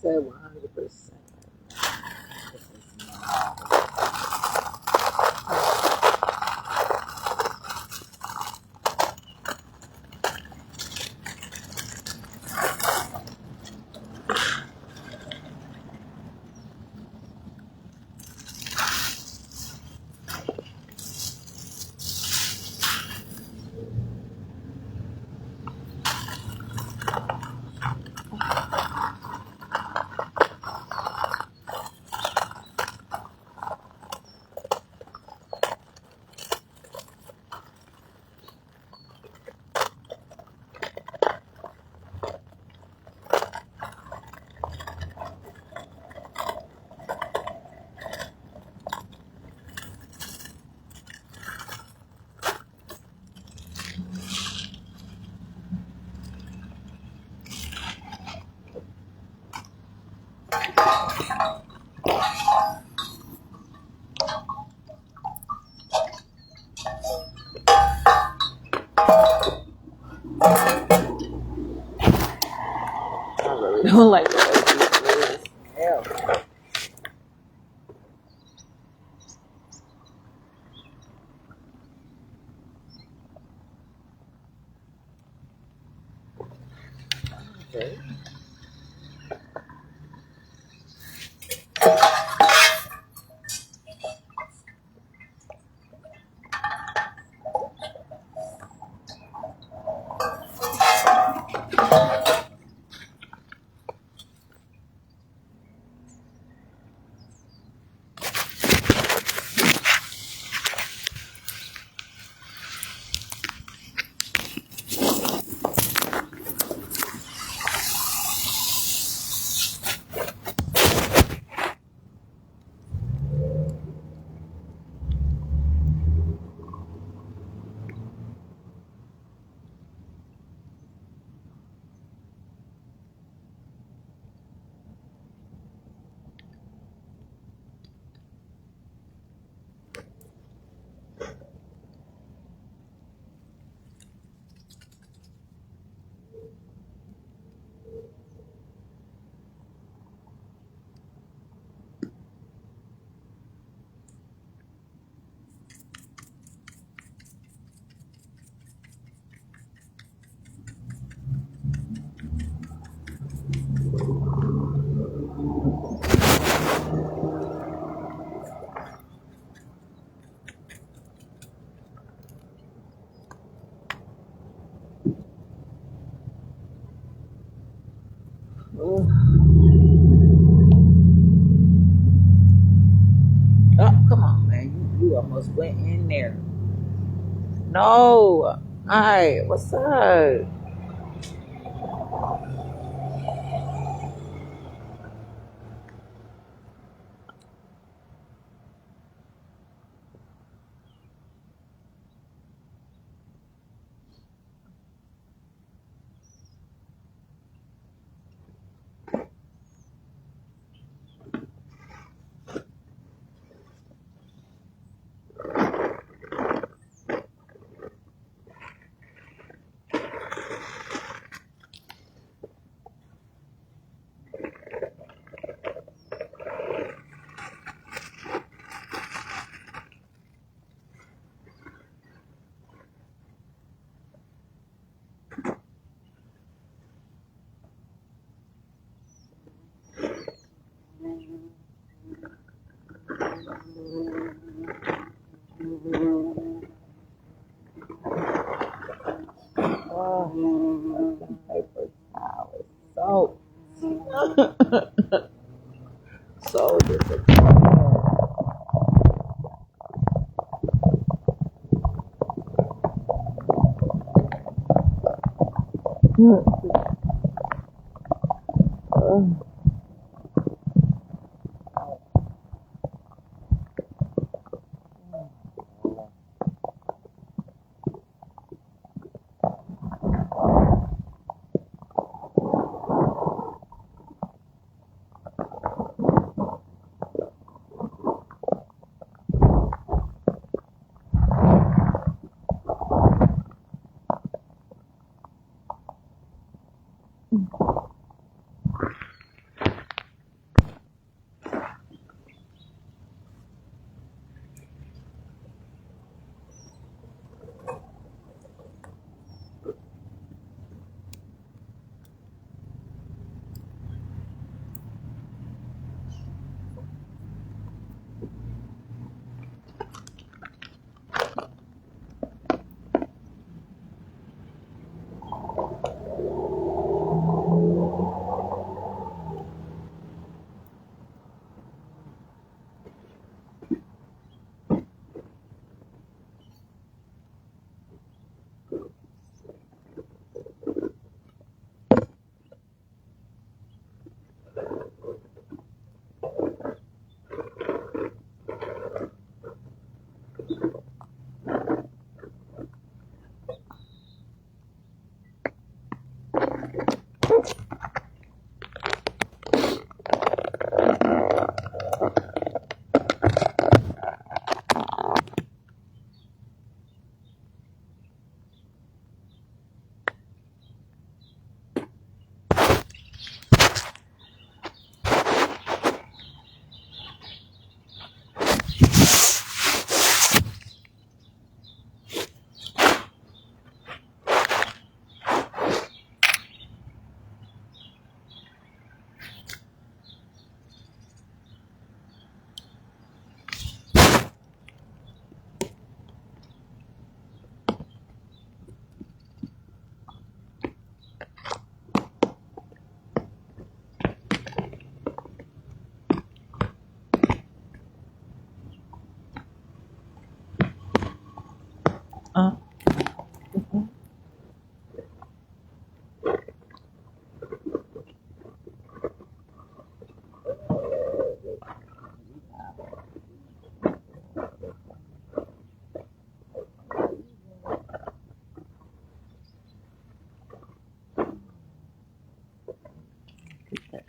say 100%. I really don't like the way these smell. Okay. Oh, come on, man. You almost went in there. No. Alright, what's up? Oh, paper towel is so so disappointing.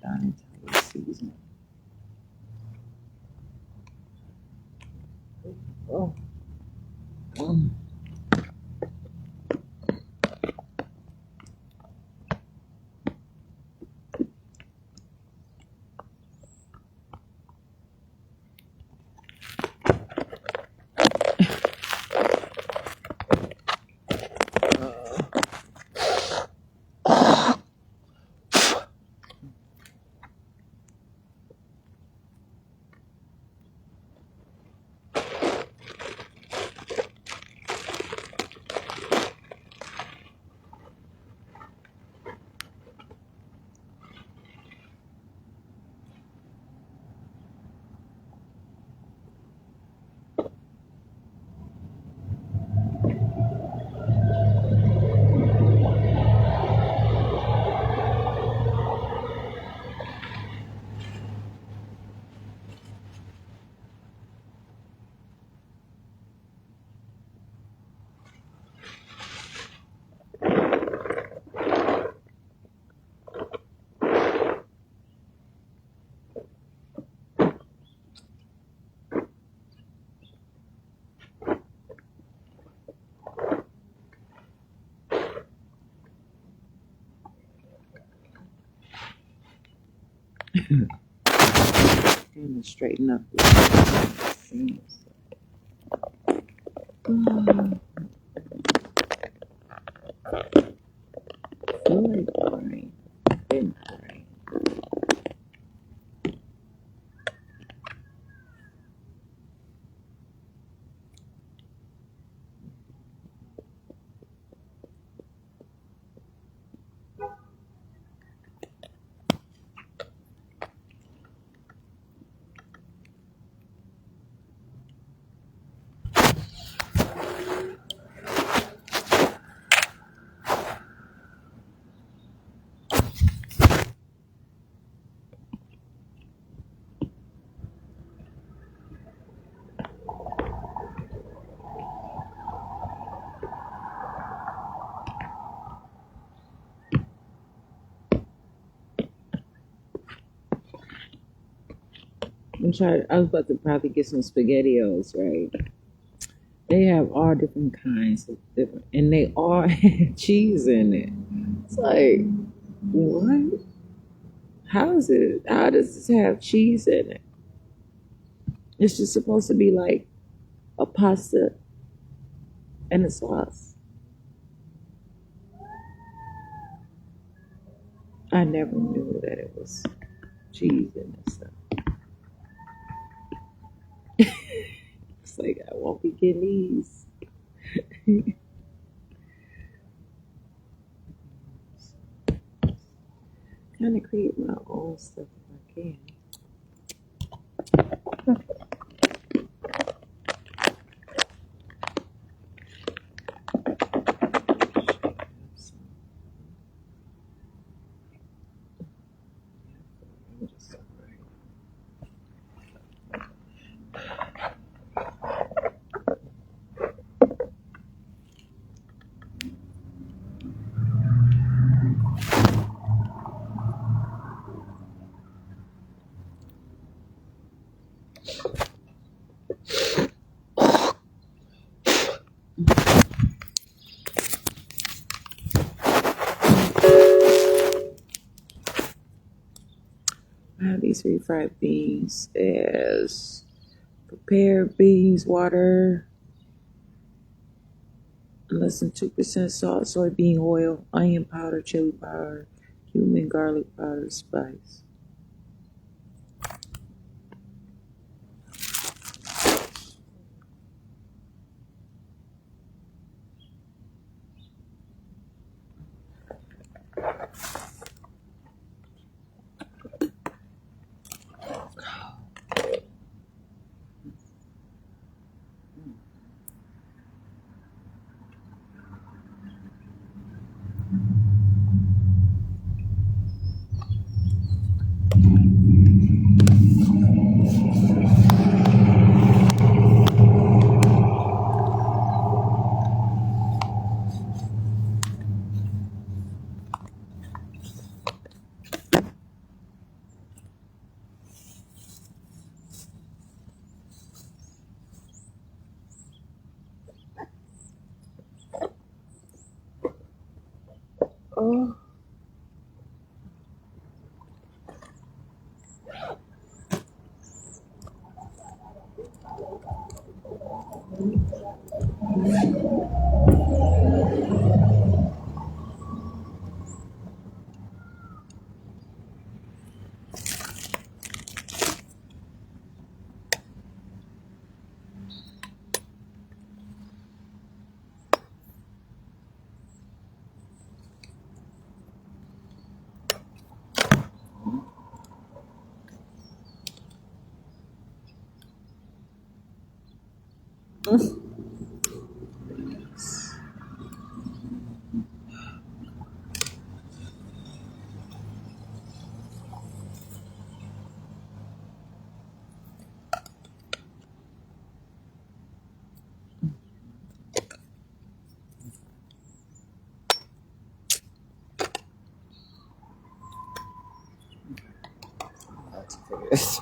an entire season. Oh. Mm. Trying to straighten up this seams. Feel like crying. Been crying. I was about to probably get some SpaghettiOs, right? They have all different kinds of different, and they all have cheese in it. It's like, what? How is it? How does this have cheese in it? It's just supposed to be like a pasta and a sauce. I never knew that it was cheese in this stuff. It's like I won't be getting these. Kind of create my own stuff if I can. I have these refried beans as prepared beans, water, less than 2% salt, soybean oil, onion powder, chili powder, cumin, garlic powder, spice. for this.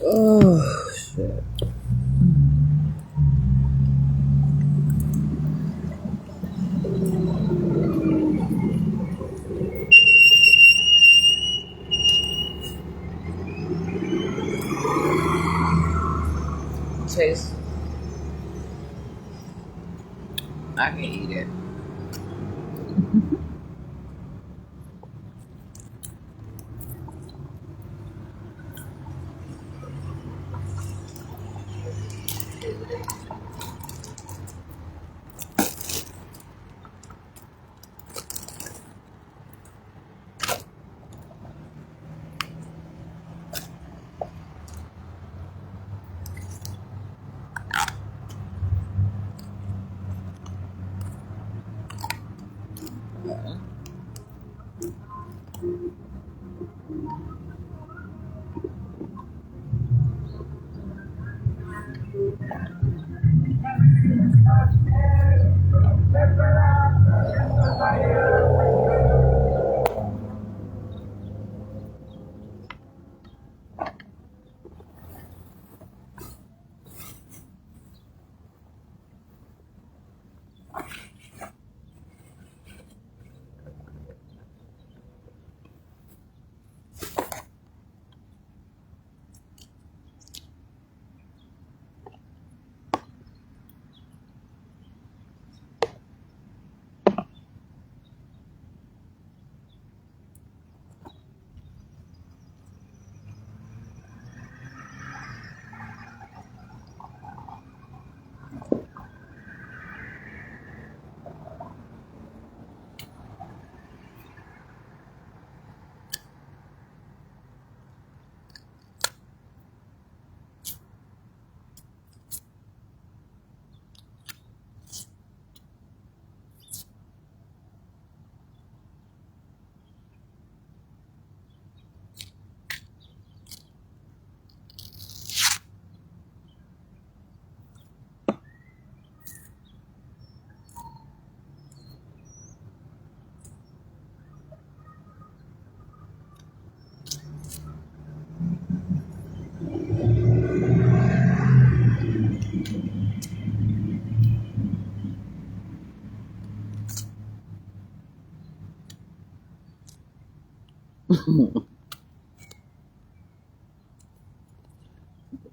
Oh, shit. Taste. I can eat it.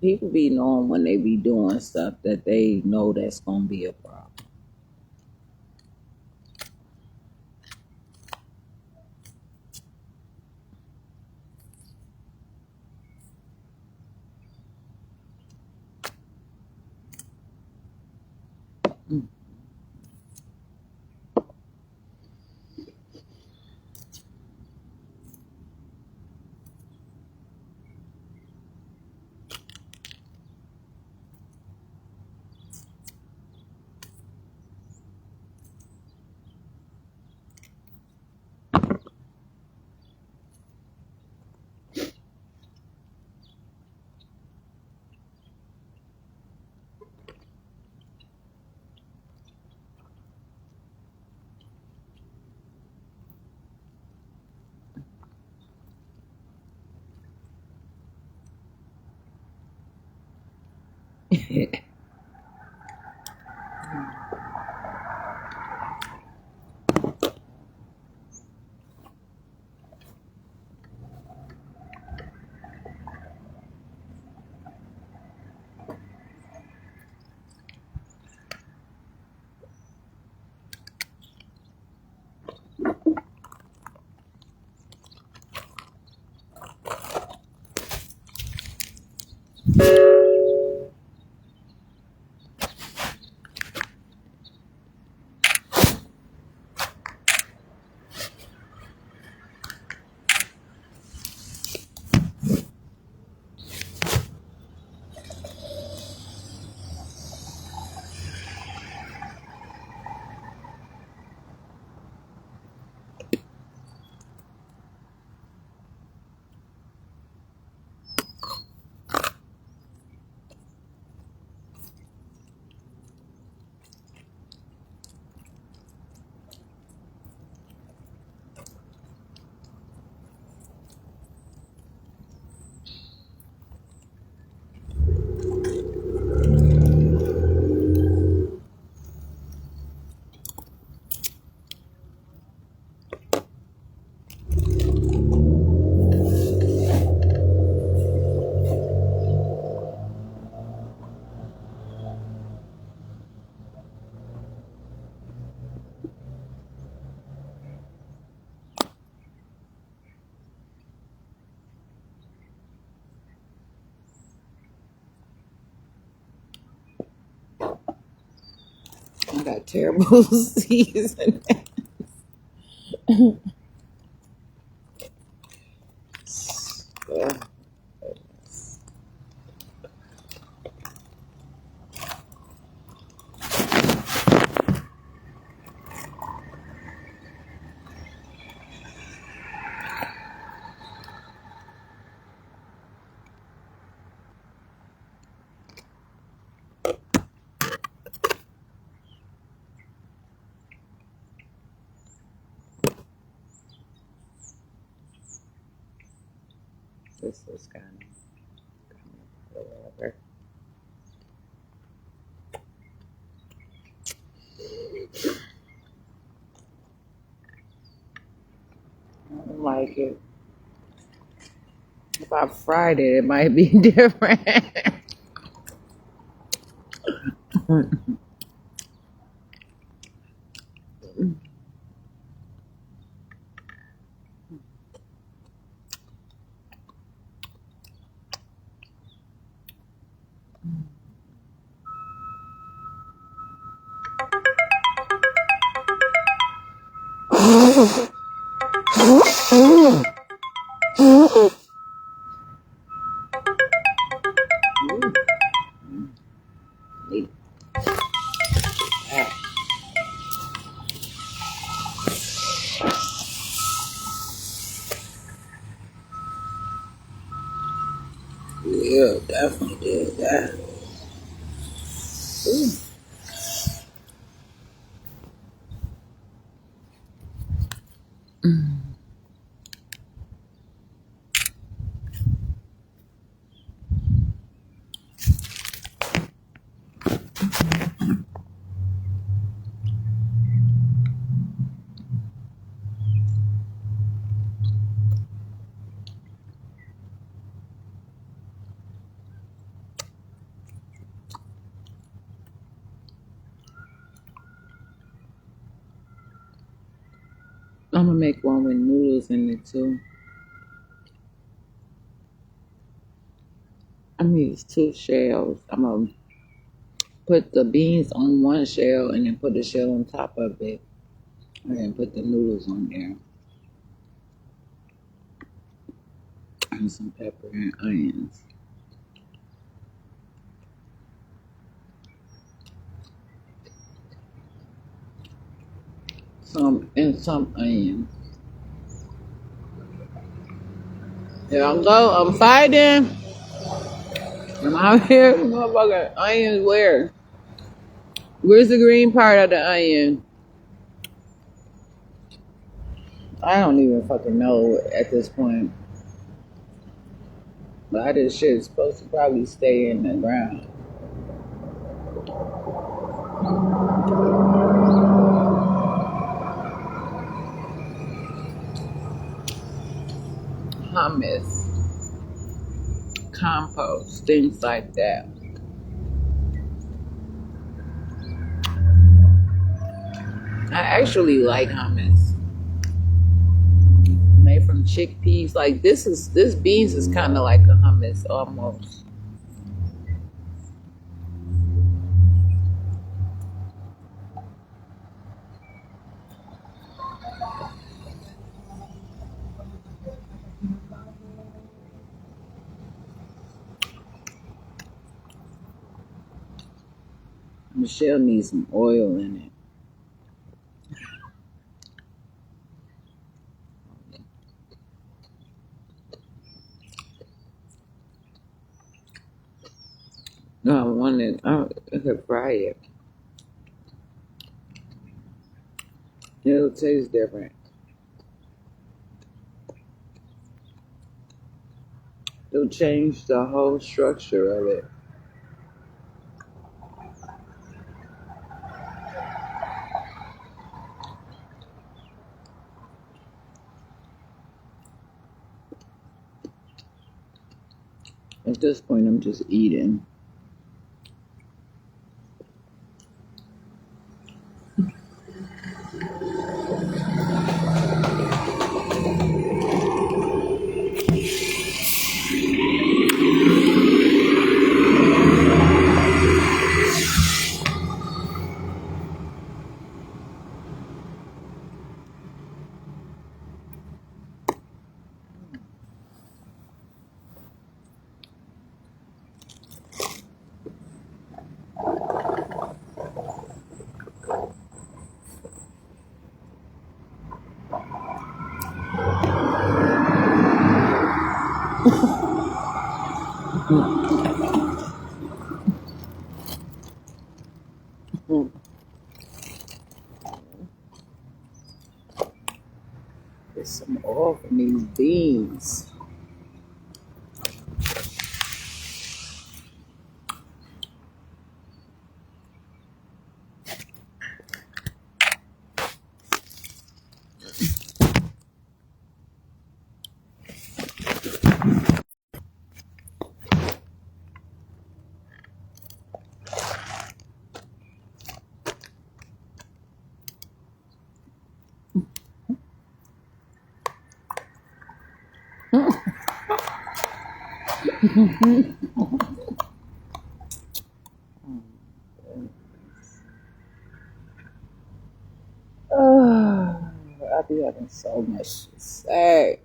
People be knowing when they be doing stuff that they know that's gonna be a problem. Mm. I got terrible season. This is kind of whatever. I don't like it. About Friday, it might be different. Yeah, definitely did that. Ooh. I'm gonna make one with noodles in it too. I'm gonna use two shells. I'm gonna put the beans on one shell and then put the shell on top of it, and then put the noodles on there, and some pepper and onions. Some onions. Here I go. I'm fighting. I'm out here, motherfucker. Onions where? Where's the green part of the onion? I don't even fucking know at this point. But this shit is supposed to probably stay in the ground. Hummus, compost, things like that. I actually like hummus made from chickpeas. Like this beans is kind of like a hummus almost. Michelle needs some oil in it. No, I could fry it. It'll taste different. It'll change the whole structure of it. At this point, I'm just eating. Get some oil from these beans. I be having so much to say.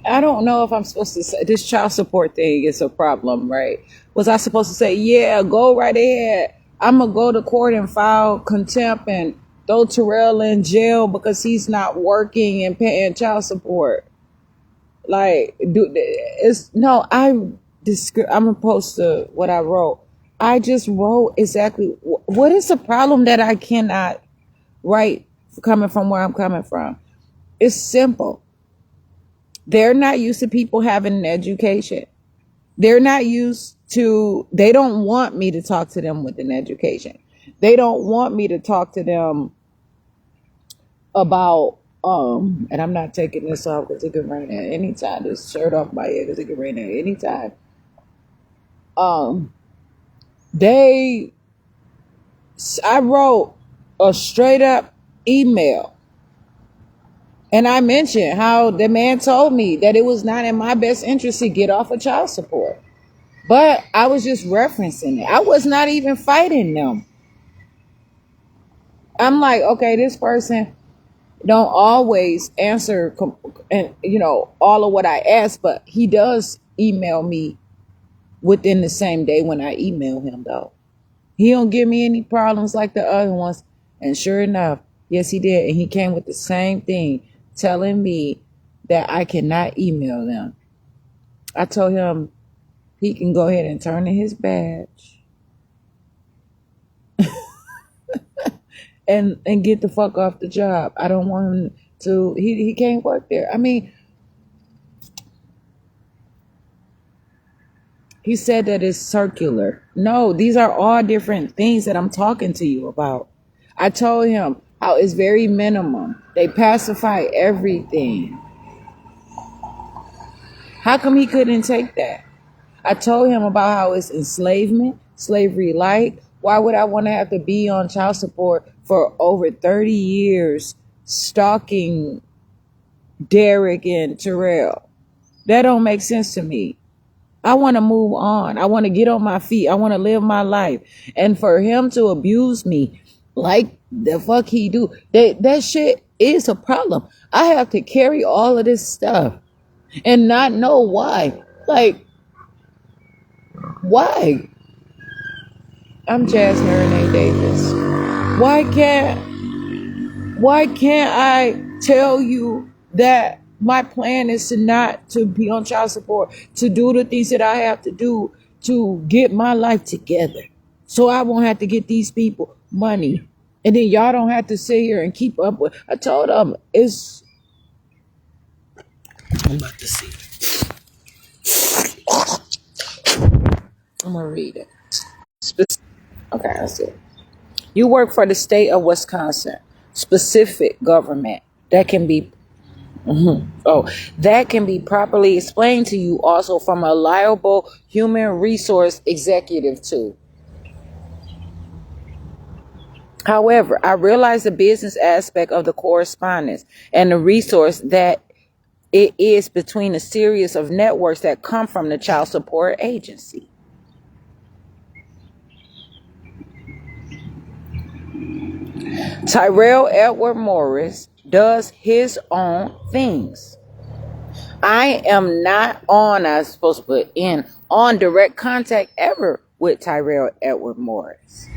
I don't know if I'm supposed to say this child support thing is a problem, right? Was I supposed to say, yeah, go right ahead. I'm going to go to court and file contempt and throw Terrell in jail because he's not working and paying child support? Like, do it's no. I'm gonna post what I wrote. I just wrote exactly what is the problem that I cannot write coming from where I'm coming from. It's simple. They're not used to people having an education. They're not used to. They don't want me to talk to them with an education. They don't want me to talk to them about and I'm not taking this off because it can rain at any time. This shirt off my head because it can rain at any time. Um they I wrote a straight up email and I mentioned how the man told me that it was not in my best interest to get off of child support. But I was just referencing it. I was not even fighting them. I'm like, okay, this person don't always answer and all of what I ask, but he does email me within the same day when I email him though. He don't give me any problems like the other ones. And sure enough, yes he did. And he came with the same thing, telling me that I cannot email them. I told him he can go ahead and turn in his badge and get the fuck off the job. I don't want him to he can't work there. I mean, he said that it's circular. No, these are all different things that I'm talking to you about. I told him how it's very minimum. They pacify everything. How come he couldn't take that? I told him about how it's enslavement, slavery light. Why would I want to have to be on child support for over 30 years stalking Derek and Terrell? That don't make sense to me. I want to move on. I want to get on my feet. I want to live my life. And for him to abuse me like the fuck he do, that shit is a problem. I have to carry all of this stuff and not know why. Like, why? I'm Jasmine Renee Davis. Why can't I tell you that my plan is to be on child support, to do the things that I have to do to get my life together, so I won't have to get these people money, and then y'all don't have to sit here and keep up with. I told them I'm about to see. I'm gonna read it. Okay, that's it. You work for the state of Wisconsin, specific government that can be that can be properly explained to you also from a reliable human resource executive too. However, I realize the business aspect of the correspondence and the resource that it is between a series of networks that come from the child support agency. Tyrell Edward Morris does his own things. I am not on, I was supposed to put in, on direct contact ever with Tyrell Edward Morris.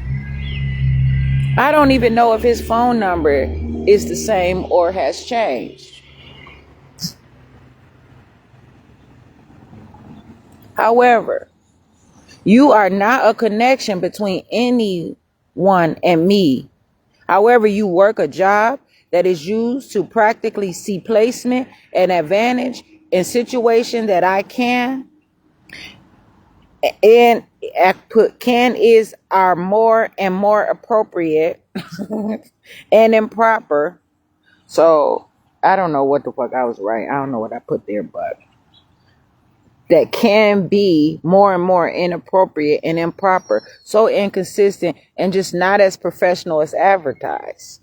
I don't even know if his phone number is the same or has changed. However, you are not a connection between anyone and me. However, you work a job that is used to practically see placement and advantage in situations that I can and I put can is are more and more appropriate and improper. So I don't know what the fuck I was writing. I don't know what I put there, but that can be more and more inappropriate and improper, so inconsistent and just not as professional as advertised.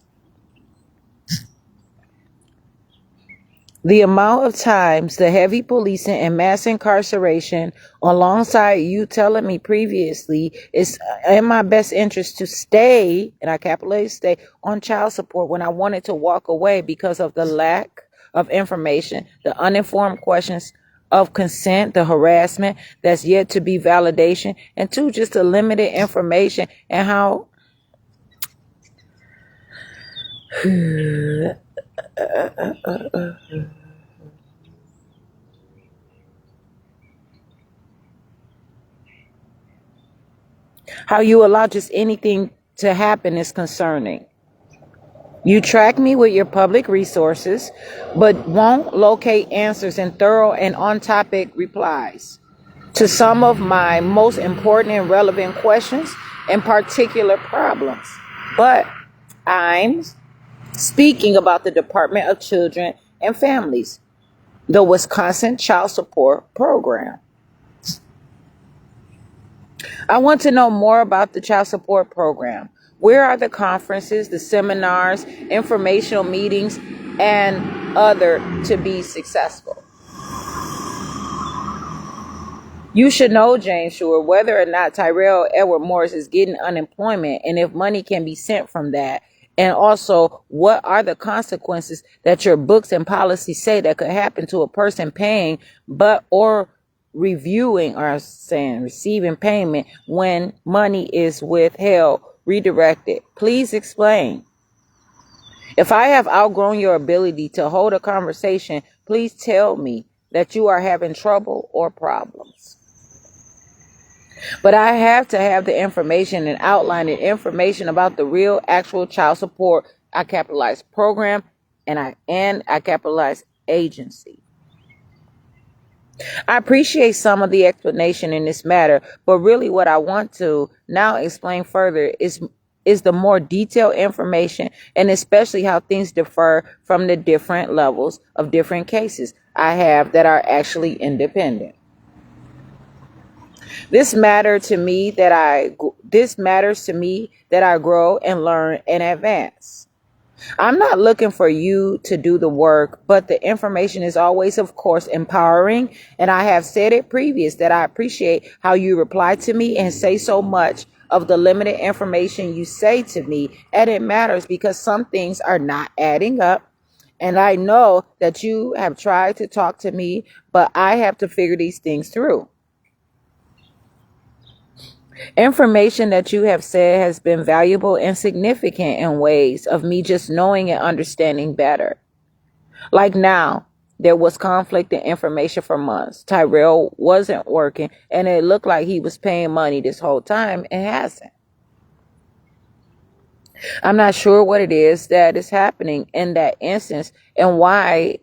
The amount of times the heavy policing and mass incarceration, alongside you telling me previously, is in my best interest to stay, and I capitalize stay, on child support when I wanted to walk away because of the lack of information, the uninformed questions of consent, the harassment that's yet to be validation, and two, just the limited information and how How you allow just anything to happen is concerning. You track me with your public resources, but won't locate answers in thorough and on-topic replies to some of my most important and relevant questions and particular problems. But I'm speaking about the Department of Children and Families, the Wisconsin Child Support Program. I want to know more about the child support program. Where are the conferences, the seminars, informational meetings, and other to be successful? You should know, James Shore, whether or not Tyrell Edward Morris is getting unemployment and if money can be sent from that. And also, what are the consequences that your books and policies say that could happen to a person paying or reviewing or saying receiving payment when money is withheld, redirected? Please explain. If I have outgrown your ability to hold a conversation, please tell me that you are having trouble or problems. But I have to have the information and outlining information about the real actual child support, I capitalize program, and I capitalize agency. I appreciate some of the explanation in this matter, but really what I want to now explain further is the more detailed information, and especially how things differ from the different levels of different cases I have that are actually independent. This matters to me that I grow and learn and advance. I'm not looking for you to do the work, but the information is always, of course, empowering. And I have said it previous that I appreciate how you reply to me and say so much of the limited information you say to me. And it matters because some things are not adding up. And I know that you have tried to talk to me, but I have to figure these things through. Information that you have said has been valuable and significant in ways of me just knowing and understanding better. Like now, there was conflict in information for months. Tyrell wasn't working, and it looked like he was paying money this whole time and hasn't. I'm not sure what it is that is happening in that instance and why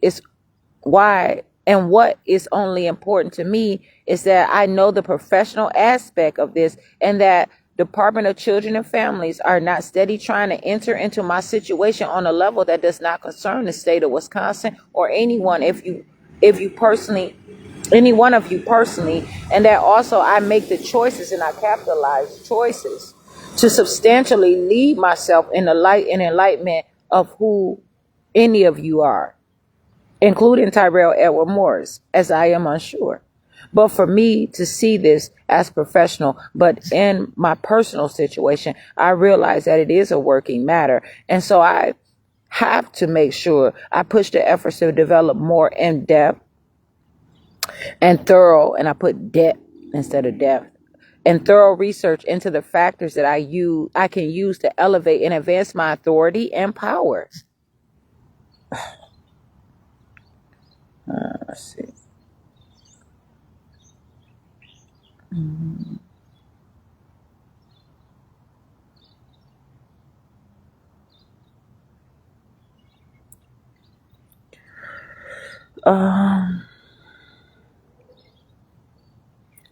and what is only important to me is that I know the professional aspect of this and that Department of Children and Families are not steady trying to enter into my situation on a level that does not concern the state of Wisconsin or anyone any one of you personally, and that also I make the choices and I capitalize choices to substantially lead myself in the light and enlightenment of who any of you are, including Tyrell Edward Morris, as I am unsure. But for me to see this as professional, but in my personal situation, I realize that it is a working matter. And so I have to make sure I push the efforts to develop more in-depth and thorough, and I put depth instead of depth, and thorough research into the factors that I can use to elevate and advance my authority and powers. Let's see.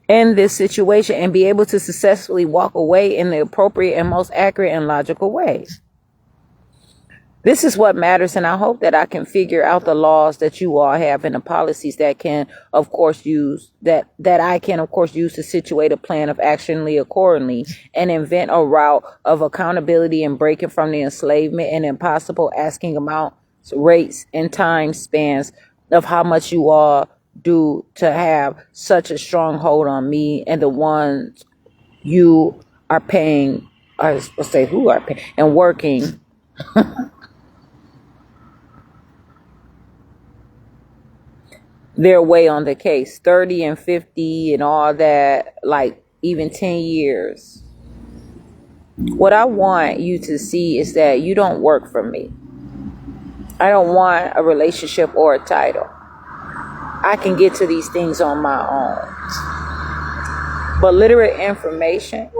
In this situation and be able to successfully walk away in the appropriate and most accurate and logical ways. This is what matters, and I hope that I can figure out the laws that you all have and the policies that can, of course, use that I can, of course, use to situate a plan of action accordingly and invent a route of accountability and breaking from the enslavement and impossible asking amounts, rates, and time spans of how much you all do to have such a strong hold on me and the ones you are paying, or let's say who are paying and working their way on the case, 30 and 50 and all that, like even 10 years. What I want you to see is that you don't work for me. I don't want a relationship or a title. I can get to these things on my own. But literature,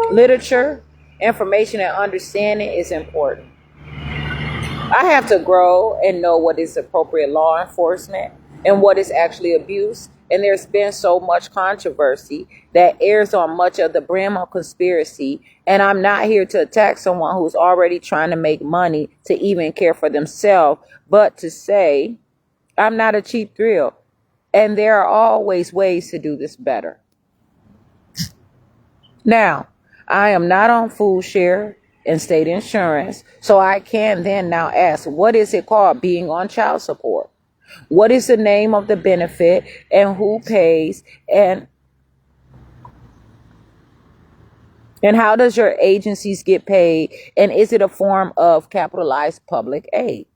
information, and understanding is important. I have to grow and know what is appropriate law enforcement and what is actually abuse. And there's been so much controversy that airs on much of the Bramwell conspiracy. And I'm not here to attack someone who's already trying to make money to even care for themselves, but to say I'm not a cheap thrill. And there are always ways to do this better. Now, I am not on food share and state insurance, so I can then now ask, what is it called being on child support? What is the name of the benefit and who pays, and how does your agencies get paid, and is it a form of capitalized public aid?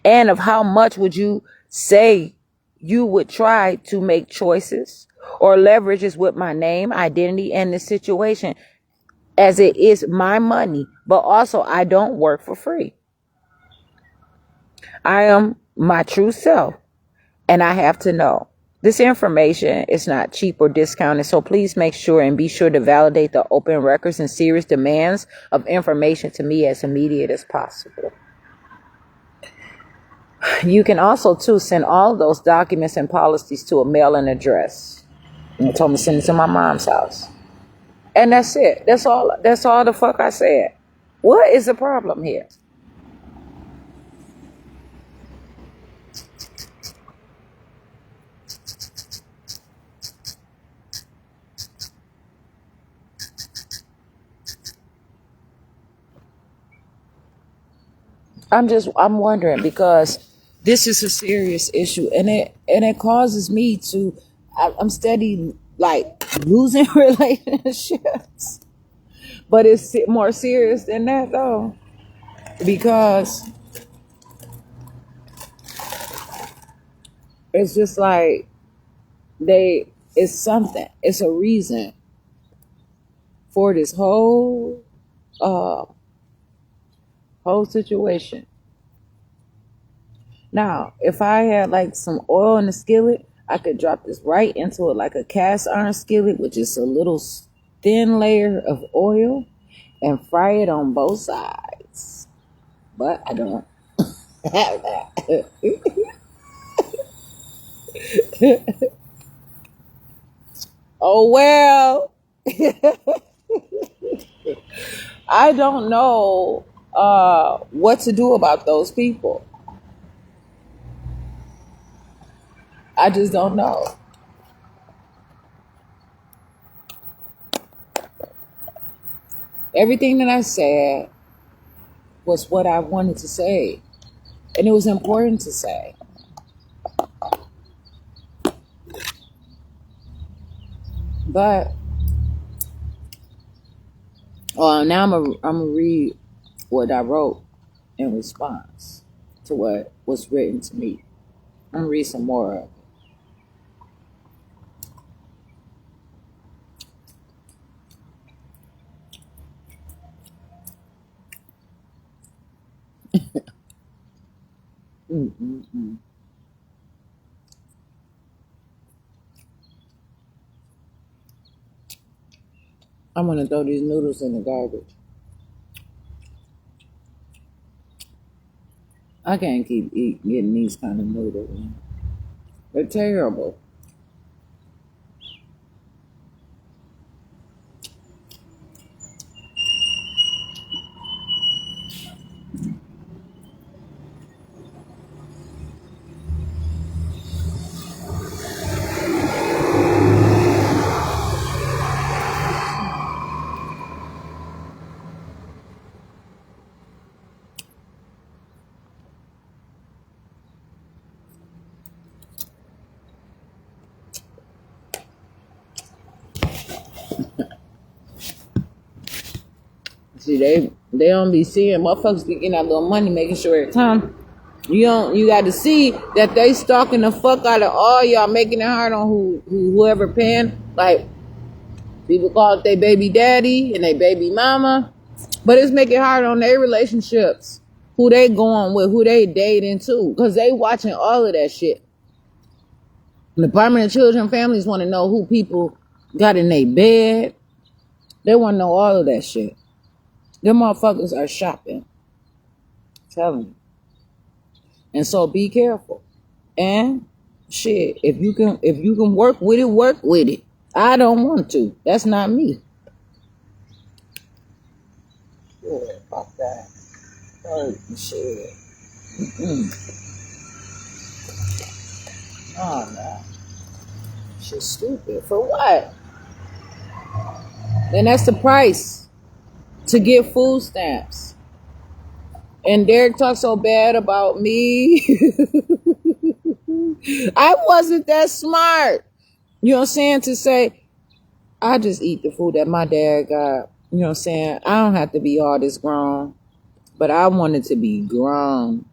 And of how much would you say you would try to make choices or leverages with my name, identity, and the situation, as it is my money, but also I don't work for free. I am my true self, and I have to know. This information is not cheap or discounted, so please make sure and be sure to validate the open records and serious demands of information to me as immediate as possible. You can also, too, send all those documents and policies to a mailing address. And they told me to send it to my mom's house. And that's it. That's all the fuck I said. What is the problem here? I'm wondering, because this is a serious issue, and it causes me to, I'm steady like losing relationships. But it's more serious than that though, because it's just like it's something, it's a reason for this whole situation. Now, if I had like some oil in the skillet, I could drop this right into it like a cast iron skillet with just a little thin layer of oil and fry it on both sides. But I don't have that. Oh well. I don't know what to do about those people. I just don't know. Everything that I said was what I wanted to say, and it was important to say. But now I'm gonna read what I wrote in response to what was written to me. I'm gonna read some more of it. I'm gonna throw these noodles in the garbage. I can't keep getting these kind of noodles. They're terrible. See, they don't be seeing motherfuckers be getting that little money, making sure every time you got to see that they stalking the fuck out of all y'all, making it hard on whoever paying. Like, people call it their baby daddy and their baby mama, but it's making it hard on their relationships, who they going with, who they dating too, because they watching all of that shit. The Department of Children and Families want to know who people got in their bed. They want to know all of that shit. Them motherfuckers are shopping. I'm telling you. And so be careful. And shit, if you can work with it, work with it. I don't want to. That's not me. Yeah, fuck that. Shit. Oh no. Shit's stupid. For what? And that's the price to get food stamps. And Derek talks so bad about me. I wasn't that smart. You know what I'm saying? To say, I just eat the food that my dad got. You know what I'm saying? I don't have to be all this grown. But I wanted to be grown.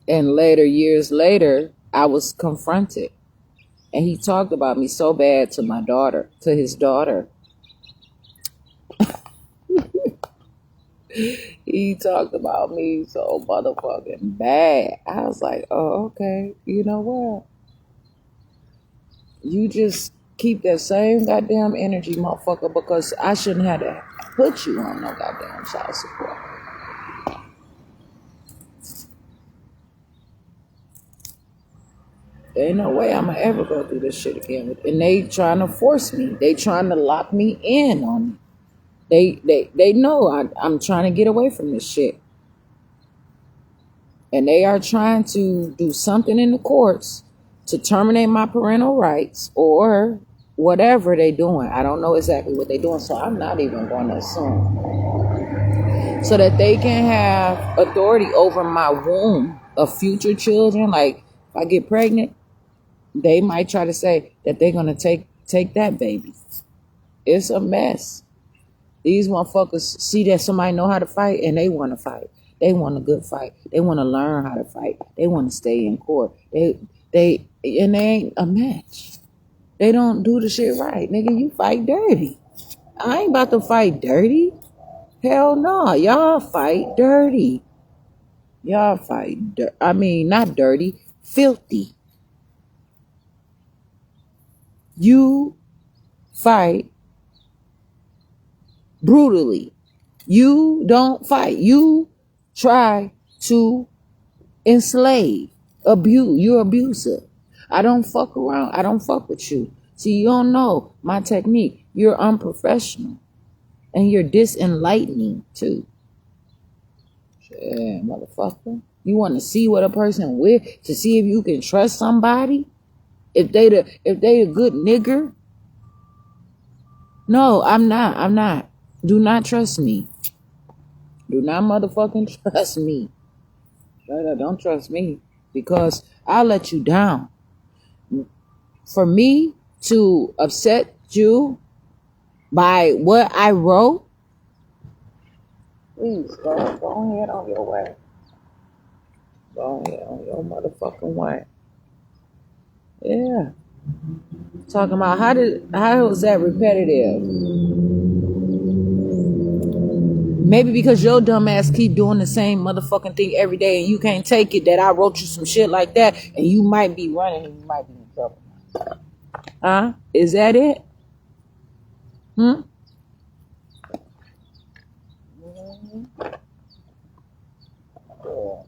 And years later, I was confronted. And he talked about me so bad to my daughter, to his daughter. He talked about me so motherfucking bad. I was like, oh, okay. You know what? You just keep that same goddamn energy, motherfucker, because I shouldn't have to put you on no goddamn child support. There ain't no way I'm gonna ever go through this shit again. And they trying to force me. They trying to lock me in on it. They know I'm trying to get away from this shit. And they are trying to do something in the courts to terminate my parental rights or whatever they doing. I don't know exactly what they're doing, so I'm not even going to assume. So that they can have authority over my womb of future children. Like, if I get pregnant, they might try to say that they're going to take that baby. It's a mess. These motherfuckers see that somebody know how to fight and they want to fight. They want a good fight. They want to learn how to fight. They want to stay in court. They ain't a match. They don't do the shit right. Nigga, you fight dirty. I ain't about to fight dirty. Hell no. Y'all fight dirty. Y'all fight not dirty, filthy. You fight brutally. You don't fight. You try to enslave, abuse. You're abusive. I don't fuck around. I don't fuck with you. See, you don't know my technique. You're unprofessional. And you're disenlightening too. Yeah, motherfucker. You want to see what a person with to see if you can trust somebody? If they a good nigger? No, I'm not. Do not trust me. Do not motherfucking trust me. Don't trust me because I'll let you down. For me to upset you by what I wrote, please go ahead on your way. Go ahead on your motherfucking way. Yeah. Talking about how was that repetitive? Maybe because your dumb ass keep doing the same motherfucking thing every day and you can't take it that I wrote you some shit like that and you might be running and you might be in trouble. Huh? Is that it? Hmm? Yeah.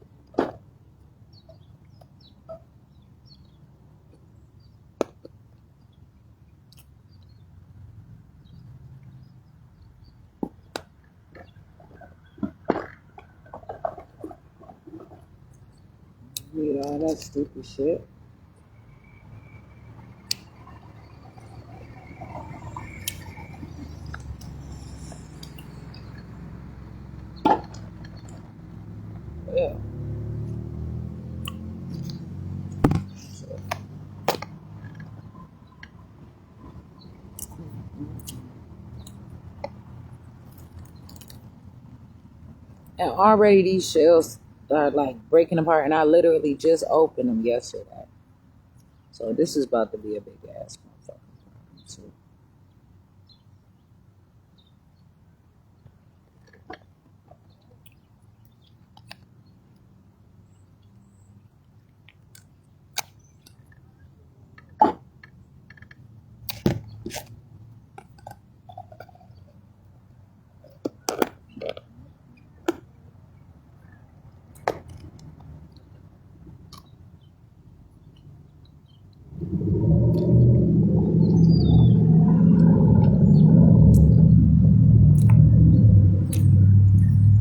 You know, that stupid shit. Yeah. And already these shells are like breaking apart, and I literally just opened them yesterday. So this is about to be a big ass motherfucker. So,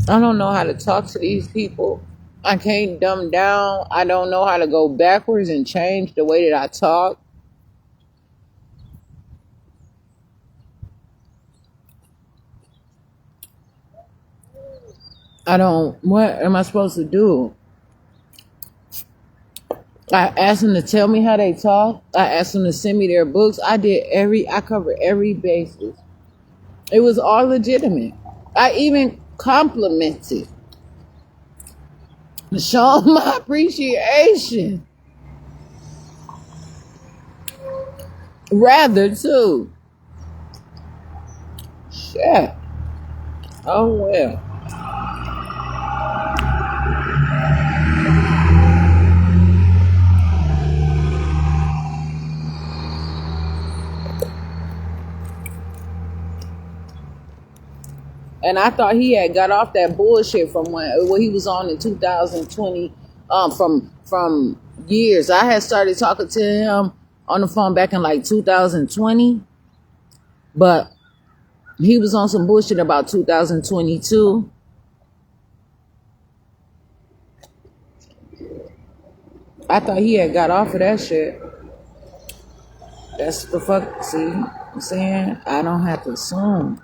I don't know how to talk to these people. I can't dumb down. I don't know how to go backwards and change the way that I talk. I don't. What am I supposed to do? I asked them to tell me how they talk. I asked them to send me their books. I covered every basis. It was all legitimate. I even complimented, showing my appreciation. Rather too. Shit. Oh well. And I thought he had got off that bullshit from when he was on in 2020, from years. I had started talking to him on the phone back in like 2020, but he was on some bullshit about 2022. I thought he had got off of that shit. That's the fuck. See, I'm saying I don't have to assume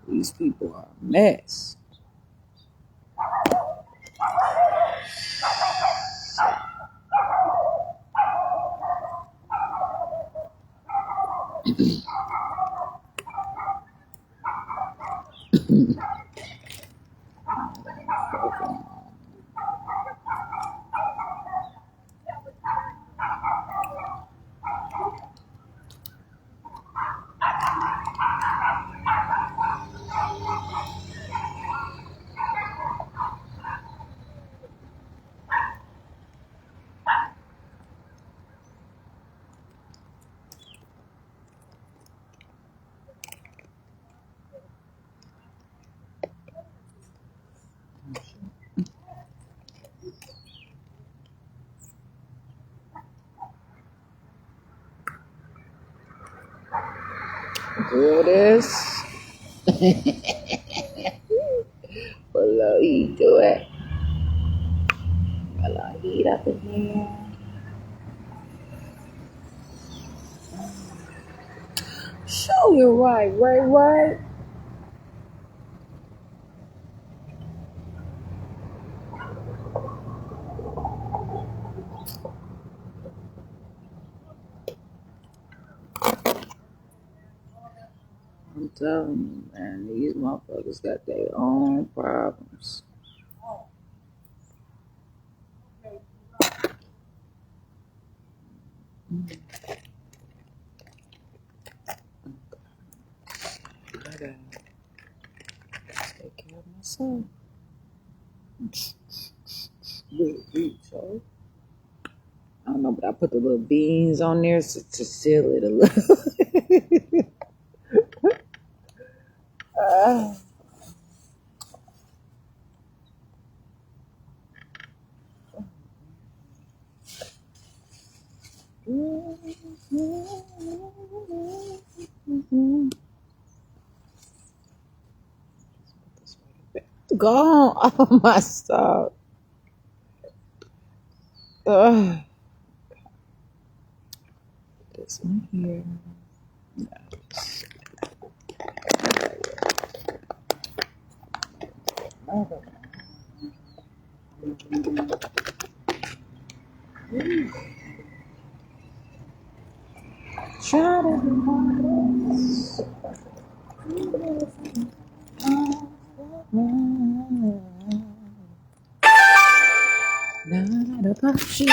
these people are a mess. Do this. Below he do it. Below heat up in here. Show you right. I'm telling you, man, these motherfuckers got their own problems. I gotta take care of myself. Little beach, so I don't know, but I put the little beans on there to seal it a little. Ah. Go on. Oh my stuff. Ugh. This one here. Try to be honest. Not about you.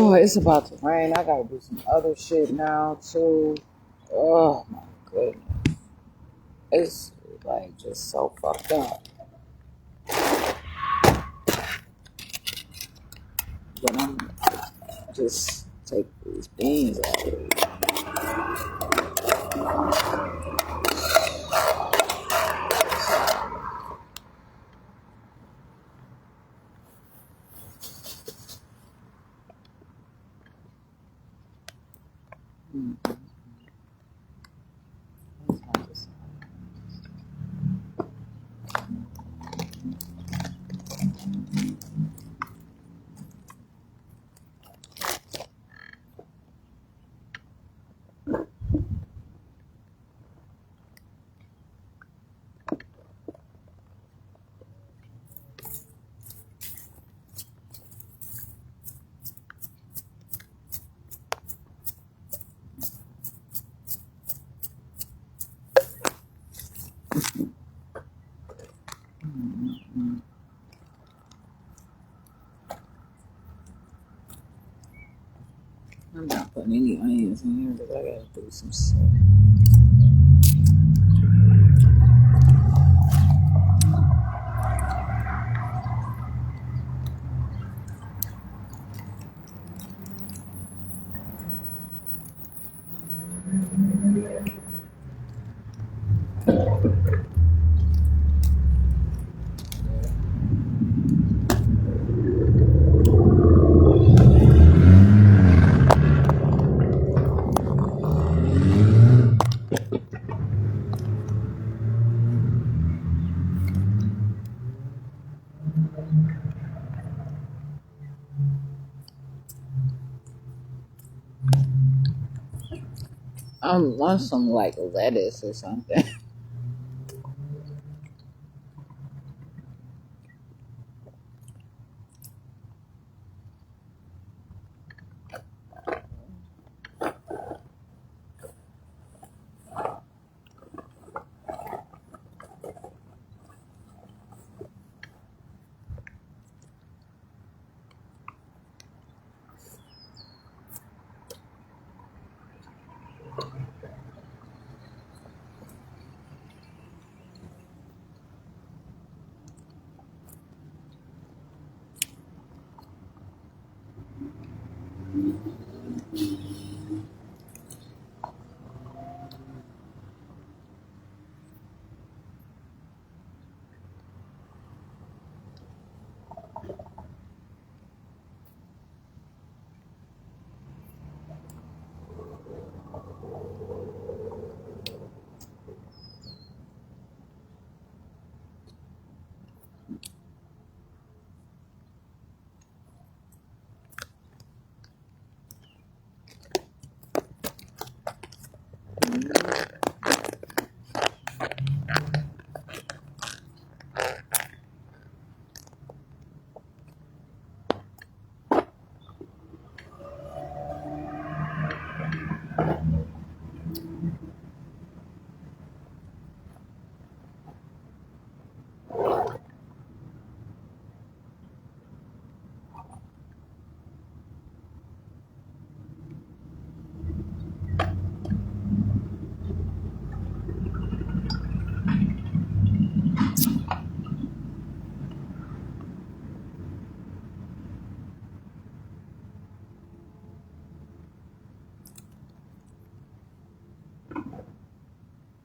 Oh, it's about to rain. I gotta do some other shit now too. Oh my goodness. It's like just so fucked up. But I'm just take these beans out of here. Mm, that's not the same. Mm. I'm not putting any onions in here because I gotta do some salt. I want some like lettuce or something.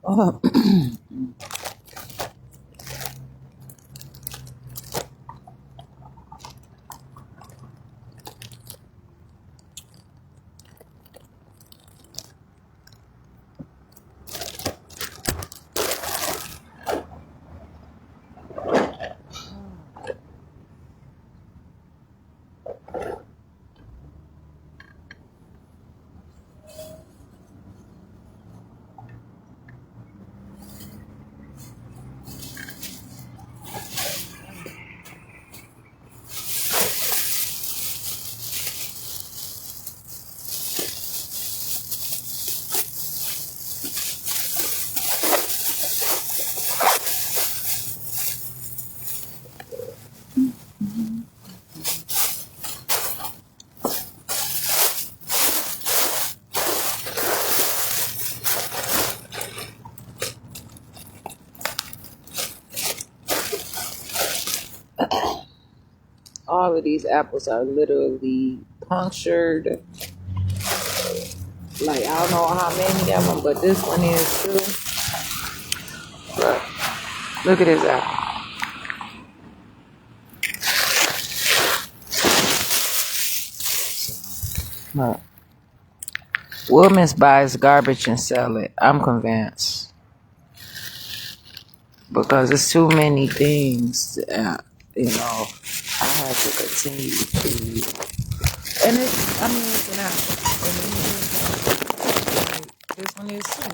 Oh. All of these apples are literally punctured. Like, I don't know how many of them, but this one is too. Look, look at this apple. Look. Women's buys garbage and sell it. I'm convinced. Because it's too many things, I have to continue to. And it's, I mean, it's an apple. And this one is too.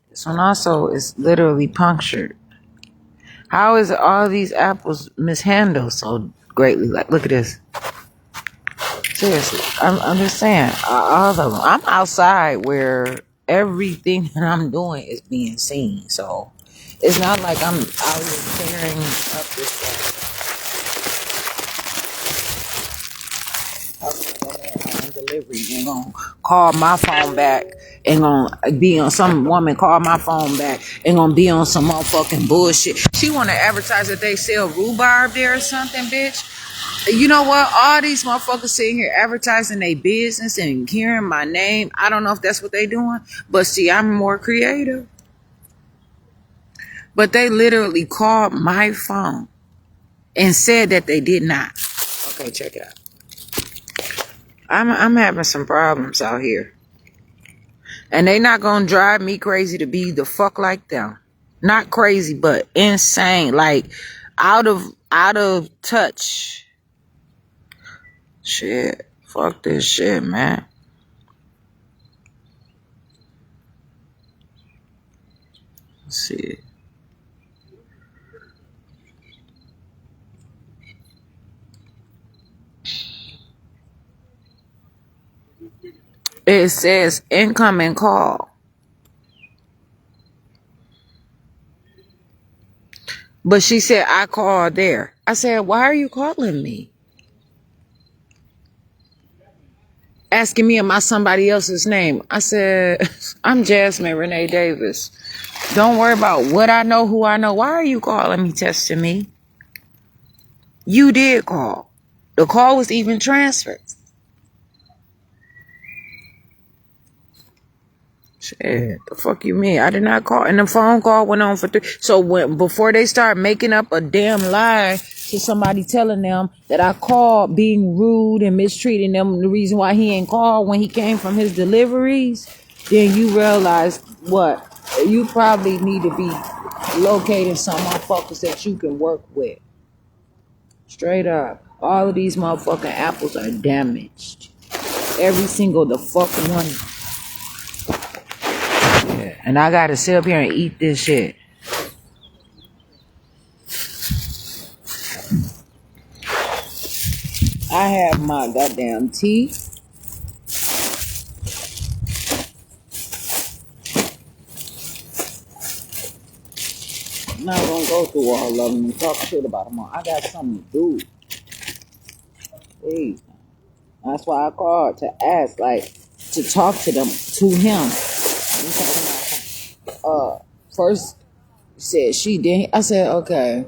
This one also is literally punctured. How is all these apples mishandled so greatly? Like, look at this. Seriously, I'm just saying, all of them. I'm outside where everything that I'm doing is being seen. So it's not like I'm out here tearing up this on delivery and gonna call my phone back and gonna be on some woman call my phone back and gonna be on some motherfucking bullshit. She wanna advertise that they sell rhubarb there or something, bitch. You know what? All these motherfuckers sitting here advertising their business and hearing my name. I don't know if that's what they doing, but see, I'm more creative. But they literally called my phone and said that they did not. Okay, check it out. I'm having some problems out here. And they not gonna drive me crazy to be the fuck like them. Not crazy, but insane. Like out of touch. Shit. Fuck this shit, man. Let's see. It says incoming call. But she said, I called there. I said, why are you calling me? Asking me, am I somebody else's name? I said, I'm Jasmine Renee Davis. Don't worry about what I know, who I know. Why are you calling me, testing me? You did call. The call was even transferred. Shit, the fuck you mean? I did not call. And the phone call went on for 3. So before they start making up a damn lie to somebody telling them that I called being rude and mistreating them, the reason why he ain't called when he came from his deliveries, then you realize what? You probably need to be locating some motherfuckers that you can work with. Straight up. All of these motherfucking apples are damaged. Every single the fucking one. Yeah. And I gotta sit up here and eat this shit. I have my goddamn tea. I'm not gonna go through all of them and talk shit about them all. I got something to do. Please. That's why I called to ask, like, to talk to them, to him. First said she didn't. I said, okay.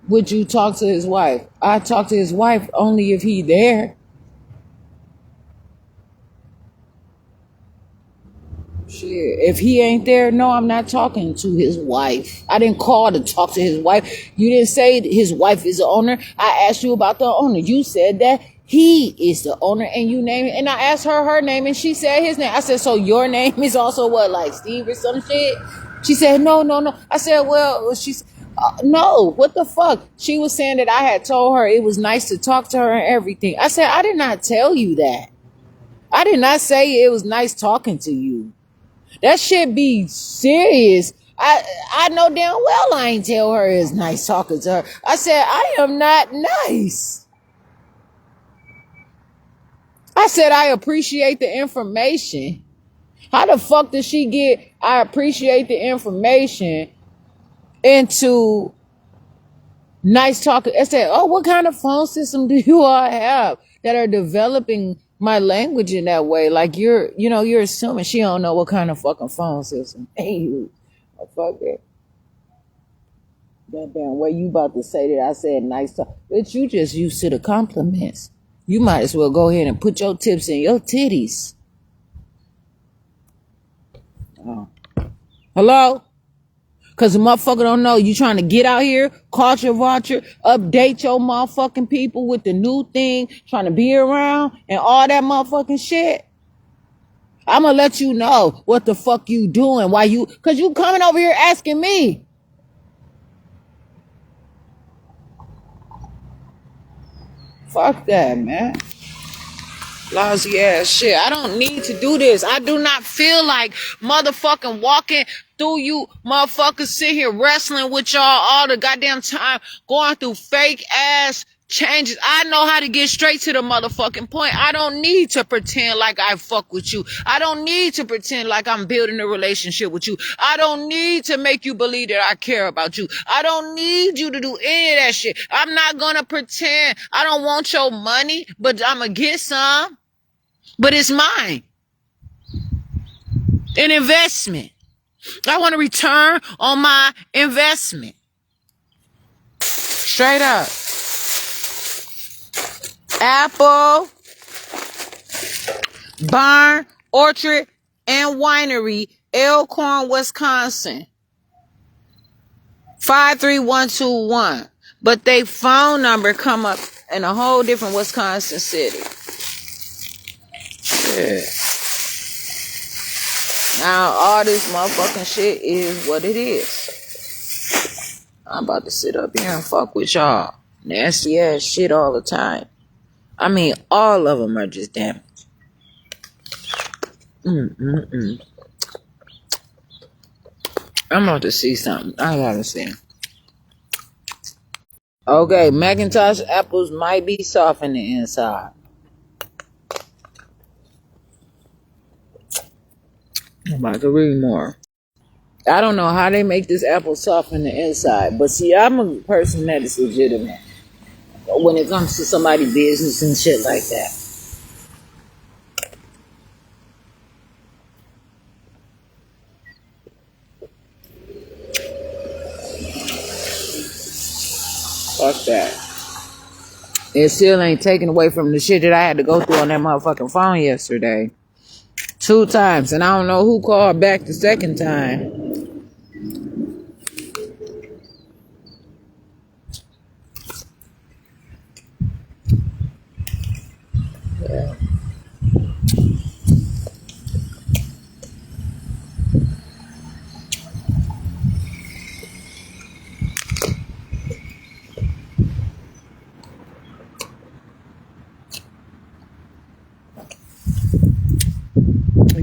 Would you talk to his wife? I talk to his wife only if he there. Shit, if he ain't there, no, I'm not talking to his wife. I didn't call to talk to his wife. You didn't say his wife is the owner. I asked you about the owner. You said that he is the owner and you named it. And I asked her name and she said his name. I said, so your name is also what, like Steve or some shit? She said, no. I said, well, she's, no, what the fuck? She was saying that I had told her it was nice to talk to her and everything. I said, I did not tell you that. I did not say it was nice talking to you. That shit be serious. I know damn well I ain't tell her it's nice talking to her. I said, I am not nice. I said, I appreciate the information. How the fuck does she get, I appreciate the information into nice talking? I said, oh, what kind of phone system do you all have that are developing my language in that way? Like you're assuming she don't know what kind of fucking phone system. Hey, you, fuck it. That damn way you about to say that I said nice talk. Bitch, you just used to the compliments. You might as well go ahead and put your tips in your titties. Oh. Hello? Cause the motherfucker don't know you trying to get out here, culture vulture, update your motherfucking people with the new thing, trying to be around and all that motherfucking shit. I'ma let you know what the fuck you doing. Cause you coming over here asking me. Fuck that, man. Lousy ass shit. I don't need to do this. I do not feel like motherfucking walking through you motherfuckers sit here wrestling with y'all all the goddamn time, going through fake ass changes. I know how to get straight to the motherfucking point. I don't need to pretend like I fuck with you. I don't need to pretend like I'm building a relationship with you. I don't need to make you believe that I care about you. I don't need you to do any of that shit. I'm not gonna pretend I don't want your money, but I'm gonna get some. But it's mine. An investment. I want a return on my investment. Straight up. Apple, Barn, Orchard, and Winery, Elkhorn, Wisconsin. 53121. But they phone number come up in a whole different Wisconsin city. Yeah. Now all this motherfucking shit is what it is. I'm about to sit up here and fuck with y'all. Nasty ass shit all the time. I mean, all of them are just damaged. I'm about to see something. I gotta see. Okay, Macintosh apples might be soft in the inside. I'm about to read more. I don't know how they make this apple soft in the inside, but see, I'm a person that is legitimate when it comes to somebody's business and shit like that. Fuck that. It still ain't taken away from the shit that I had to go through on that motherfucking phone yesterday. 2 times, and I don't know who called back the second time. Yeah.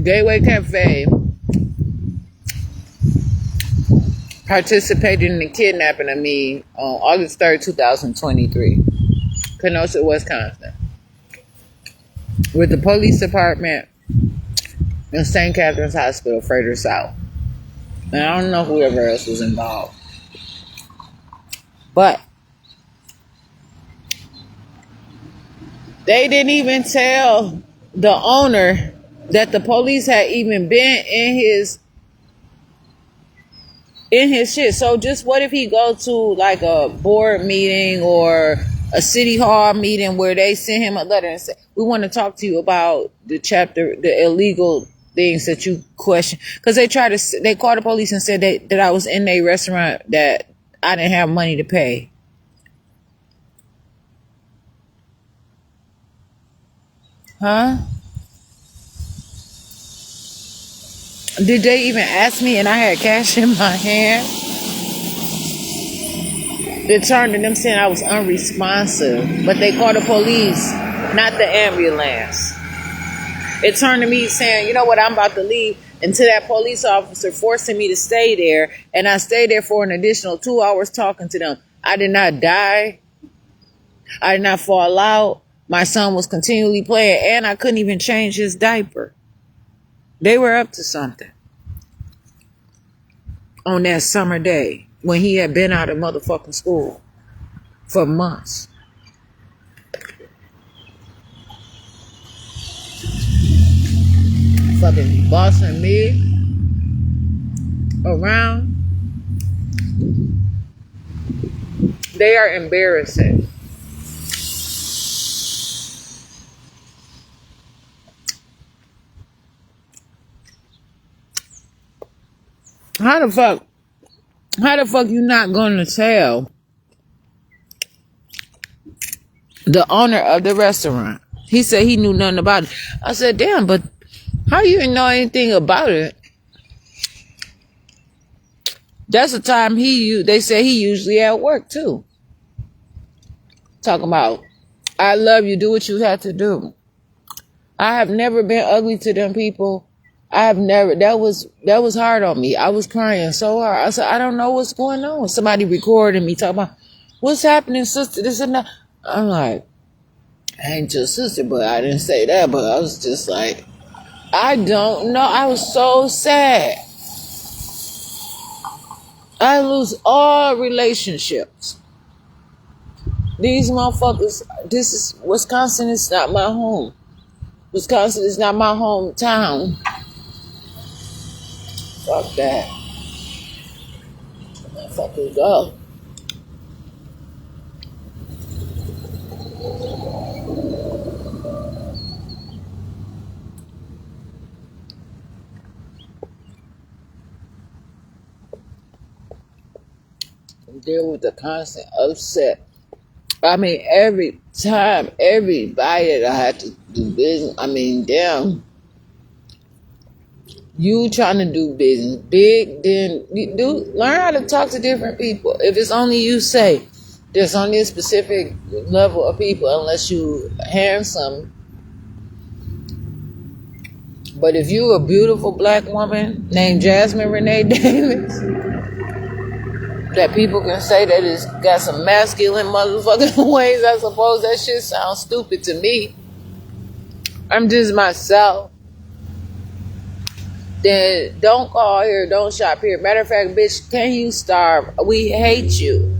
Gateway Cafe participated in the kidnapping of me on August 3rd, 2023. Kenosha, Wisconsin. With the police department and St. Catherine's Hospital, further south. And I don't know whoever else was involved. But they didn't even tell the owner that the police had even been in his shit. So just what if he go to like a board meeting or a city hall meeting where they send him a letter and say, we want to talk to you about the illegal things that you question. Because they called the police and said that I was in a restaurant that I didn't have money to pay. Huh? Did they even ask me and I had cash in my hand? It turned to them saying I was unresponsive, but they called the police, not the ambulance. It turned to me saying, you know what, I'm about to leave, and to that police officer forcing me to stay there, and I stayed there for an additional 2 hours talking to them. I did not die. I did not fall out. My son was continually playing, and I couldn't even change his diaper. They were up to something on that summer day when he had been out of motherfucking school for months. Fucking bossing me around. They are embarrassing. How the fuck you not gonna tell the owner of the restaurant? He said he knew nothing about it. I said, damn, but how you didn't know anything about it? That's the time they say he usually at work too. Talking about, I love you, do what you have to do. I have never been ugly to them people. I have never, that was hard on me. I was crying so hard. I said, I don't know what's going on. Somebody recording me talking about, what's happening, sister, this and that. I'm like, I ain't your sister, but I didn't say that, but I was just like, I don't know. I was so sad. I lose all relationships. These motherfuckers, Wisconsin is not my home. Wisconsin is not my hometown. Fuck that. Motherfuckers go. Deal with the constant upset. I mean, every time, everybody that I had to do business, I mean, damn. You trying to do business big, then learn how to talk to different people. If it's only you, say there's only a specific level of people unless you handsome. But if you a beautiful black woman named Jasmine Renee Davis, that people can say that it's got some masculine motherfucking ways, I suppose that shit sounds stupid to me. I'm just myself. Then don't call here, don't shop here. Matter of fact, bitch, can you starve? We hate you.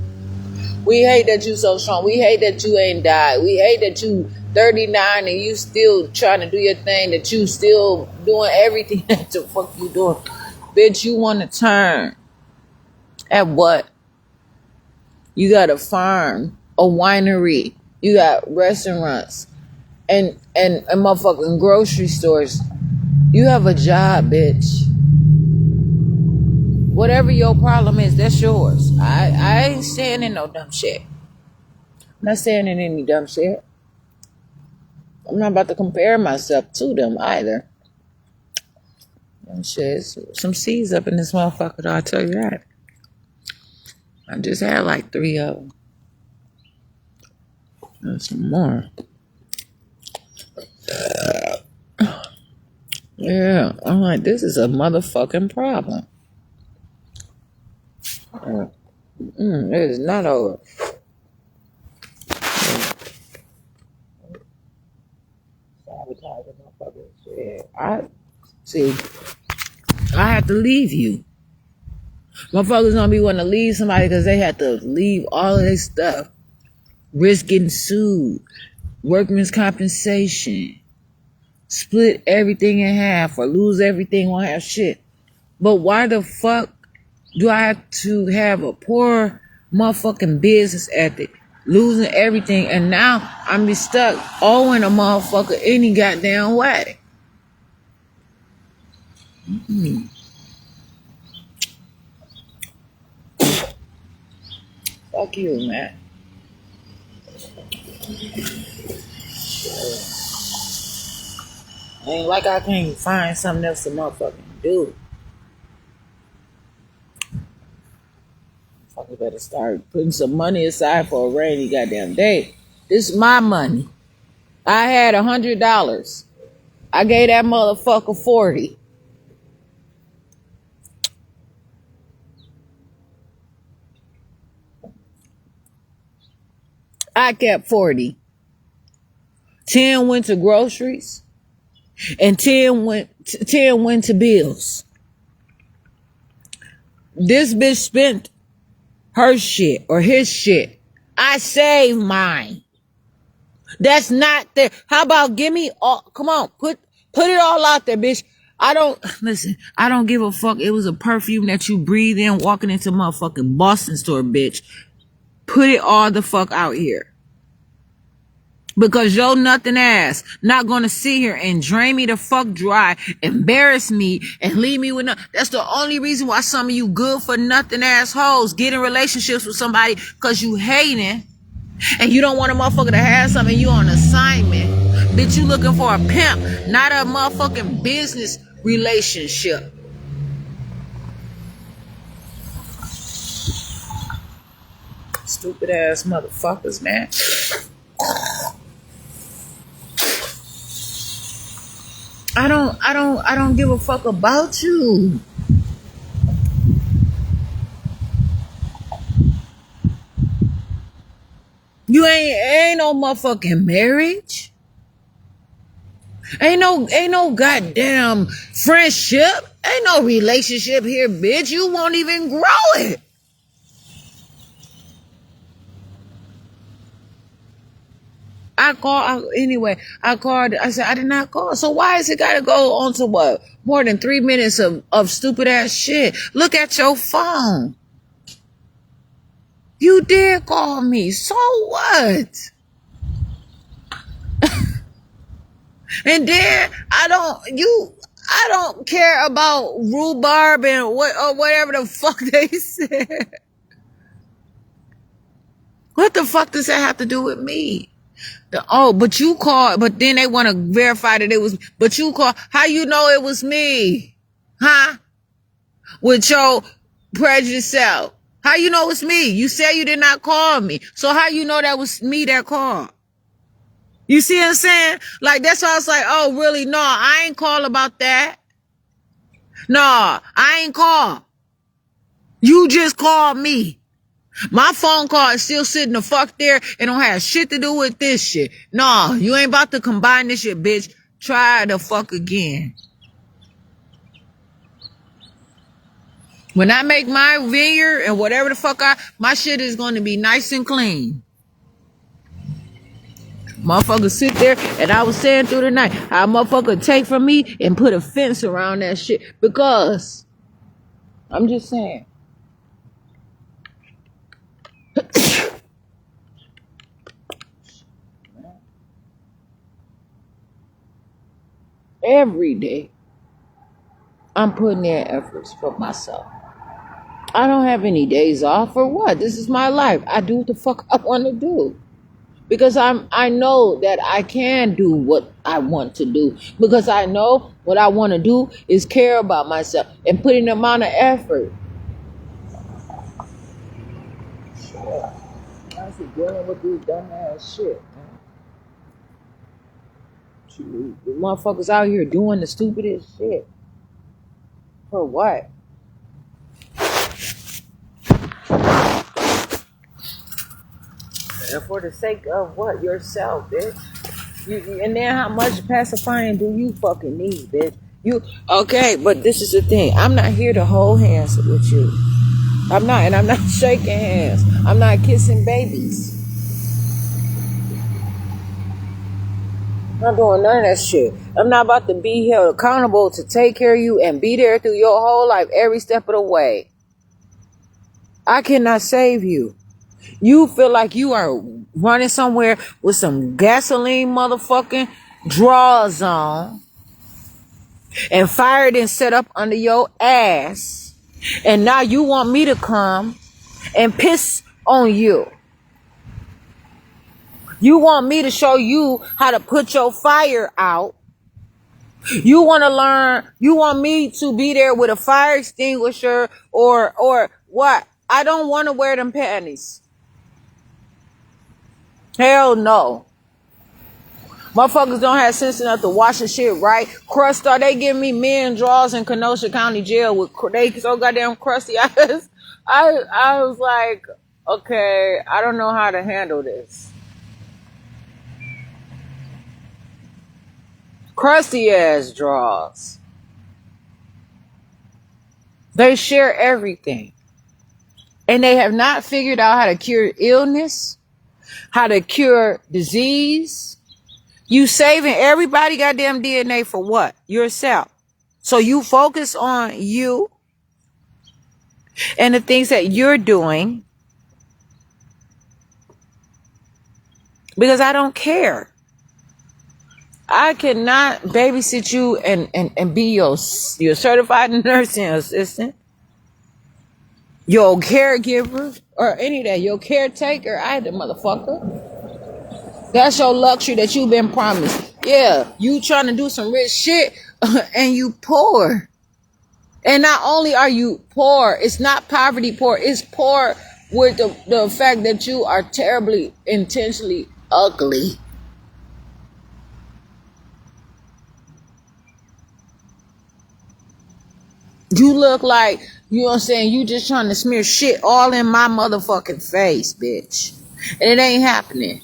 We hate that you so strong. We hate that you ain't died. We hate that you 39 and you still trying to do your thing, that you still doing everything that the fuck you doing. Bitch, you want to turn. At what? You got a farm, a winery, you got restaurants, and motherfucking grocery stores. You have a job, bitch. Whatever your problem is, that's yours. I ain't saying in no dumb shit. I'm not saying in any dumb shit. I'm not about to compare myself to them either. Dumb shit. Some C's up in this motherfucker, though, I'll tell you that. I just had like 3 of them. And some more. Yeah, I'm like, this is a motherfucking problem. It is not over. Sabotaging motherfucking shit. I have to leave you. Motherfuckers gonna be wanting to leave somebody because they have to leave all of their stuff. Risk getting sued. Workman's compensation. Split everything in half or lose everything, won't have shit. But why the fuck do I have to have a poor motherfucking business ethic, losing everything, and now I'm stuck owing a motherfucker any goddamn way? Fuck you, man. Ain't like I can't find something else to motherfucking do. Fucker better start putting some money aside for a rainy goddamn day. This is my money. I had $100. I gave that motherfucker 40. I kept 40. 10 went to groceries. And 10 went to bills. This bitch spent her shit or his shit. I saved mine. That's not there. How about give me all? Come on, put it all out there, bitch. I don't give a fuck. It was a perfume that you breathe in walking into motherfucking Boston store, bitch. Put it all the fuck out here. Because your nothing ass not gonna sit here and drain me the fuck dry, embarrass me, and leave me with nothing. That's the only reason why some of you good for nothing assholes get in relationships with somebody, because you hating and you don't want a motherfucker to have something. You on assignment. Bitch, you looking for a pimp, not a motherfucking business relationship. Stupid ass motherfuckers, man. I don't give a fuck about you. You ain't no motherfucking marriage. Ain't no goddamn friendship. Ain't no relationship here, bitch. You won't even grow it. I called. I said, I did not call. So why is it got to go on to what? More than 3 minutes of stupid ass shit. Look at your phone. You did call me. So what? And then I don't care about rhubarb and whatever the fuck they said. What the fuck does that have to do with me? But you called, but then they want to verify that it was, but you called. How you know it was me? Huh? With your prejudiced self. How you know it's me? You said you did not call me. So how you know that was me that called? You see what I'm saying? Like, that's why I was like, oh, really? No, I ain't call about that. No, I ain't call. You just called me. My phone call is still sitting the fuck there and don't have shit to do with this shit. No, you ain't about to combine this shit, bitch. Try the fuck again. When I make my vineyard and whatever the fuck my shit is going to be nice and clean. Motherfucker sit there, and I was saying through the night, how motherfucker take from me and put a fence around that shit, because I'm just saying. Every day, I'm putting in efforts for myself. I don't have any days off or what. This is my life. I do what the fuck I want to do. Because I know that I can do what I want to do. Because I know what I want to do is care about myself and put in the amount of effort. Shit. I see dealing with this dumbass shit, man. The motherfuckers out here doing the stupidest shit. For what? And for the sake of what? Yourself, bitch. And then how much pacifying do you fucking need, bitch? Okay, but this is the thing. I'm not here to hold hands with you. I'm not, and I'm not shaking hands. I'm not kissing babies. I'm not doing none of that shit. I'm not about to be held accountable to take care of you and be there through your whole life every step of the way. I cannot save you. You feel like you are running somewhere with some gasoline motherfucking drawers on and fired and set up under your ass. And now you want me to come and piss on you. You want me to show you how to put your fire out. You want to learn, you want me to be there with a fire extinguisher or what? I don't want to wear them panties. Hell no. Motherfuckers don't have sense enough to wash the shit right. Crust, are they giving me men draws in Kenosha County Jail with they so goddamn crusty eyes? I was like, okay, I don't know how to handle this. Crusty ass draws. They share everything. And they have not figured out how to cure illness, how to cure disease. You saving everybody goddamn DNA for what? Yourself. So you focus on you and the things that you're doing. because I don't care. I cannot babysit you and be your certified nursing assistant, your caregiver, or any of that, your caretaker, either, motherfucker. That's your luxury that you've been promised. Yeah, you trying to do some rich shit and you poor. And not only are you poor, it's not poverty poor, it's poor with the fact that you are terribly, intentionally ugly. You look like, you know what I'm saying, you just trying to smear shit all in my motherfucking face, bitch. And it ain't happening.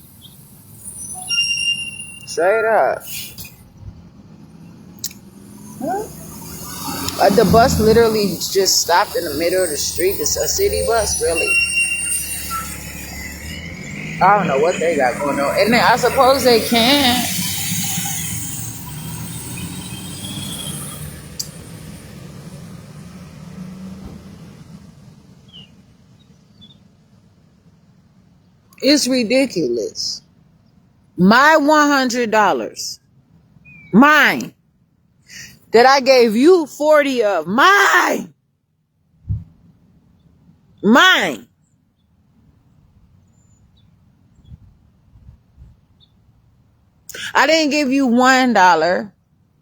Straight up. The bus literally just stopped in the middle of the street. It's a city bus, really. I don't know what they got going on. And I suppose they can. It's ridiculous. My $100, mine, that I gave you 40 of, mine. I didn't give you $1. You know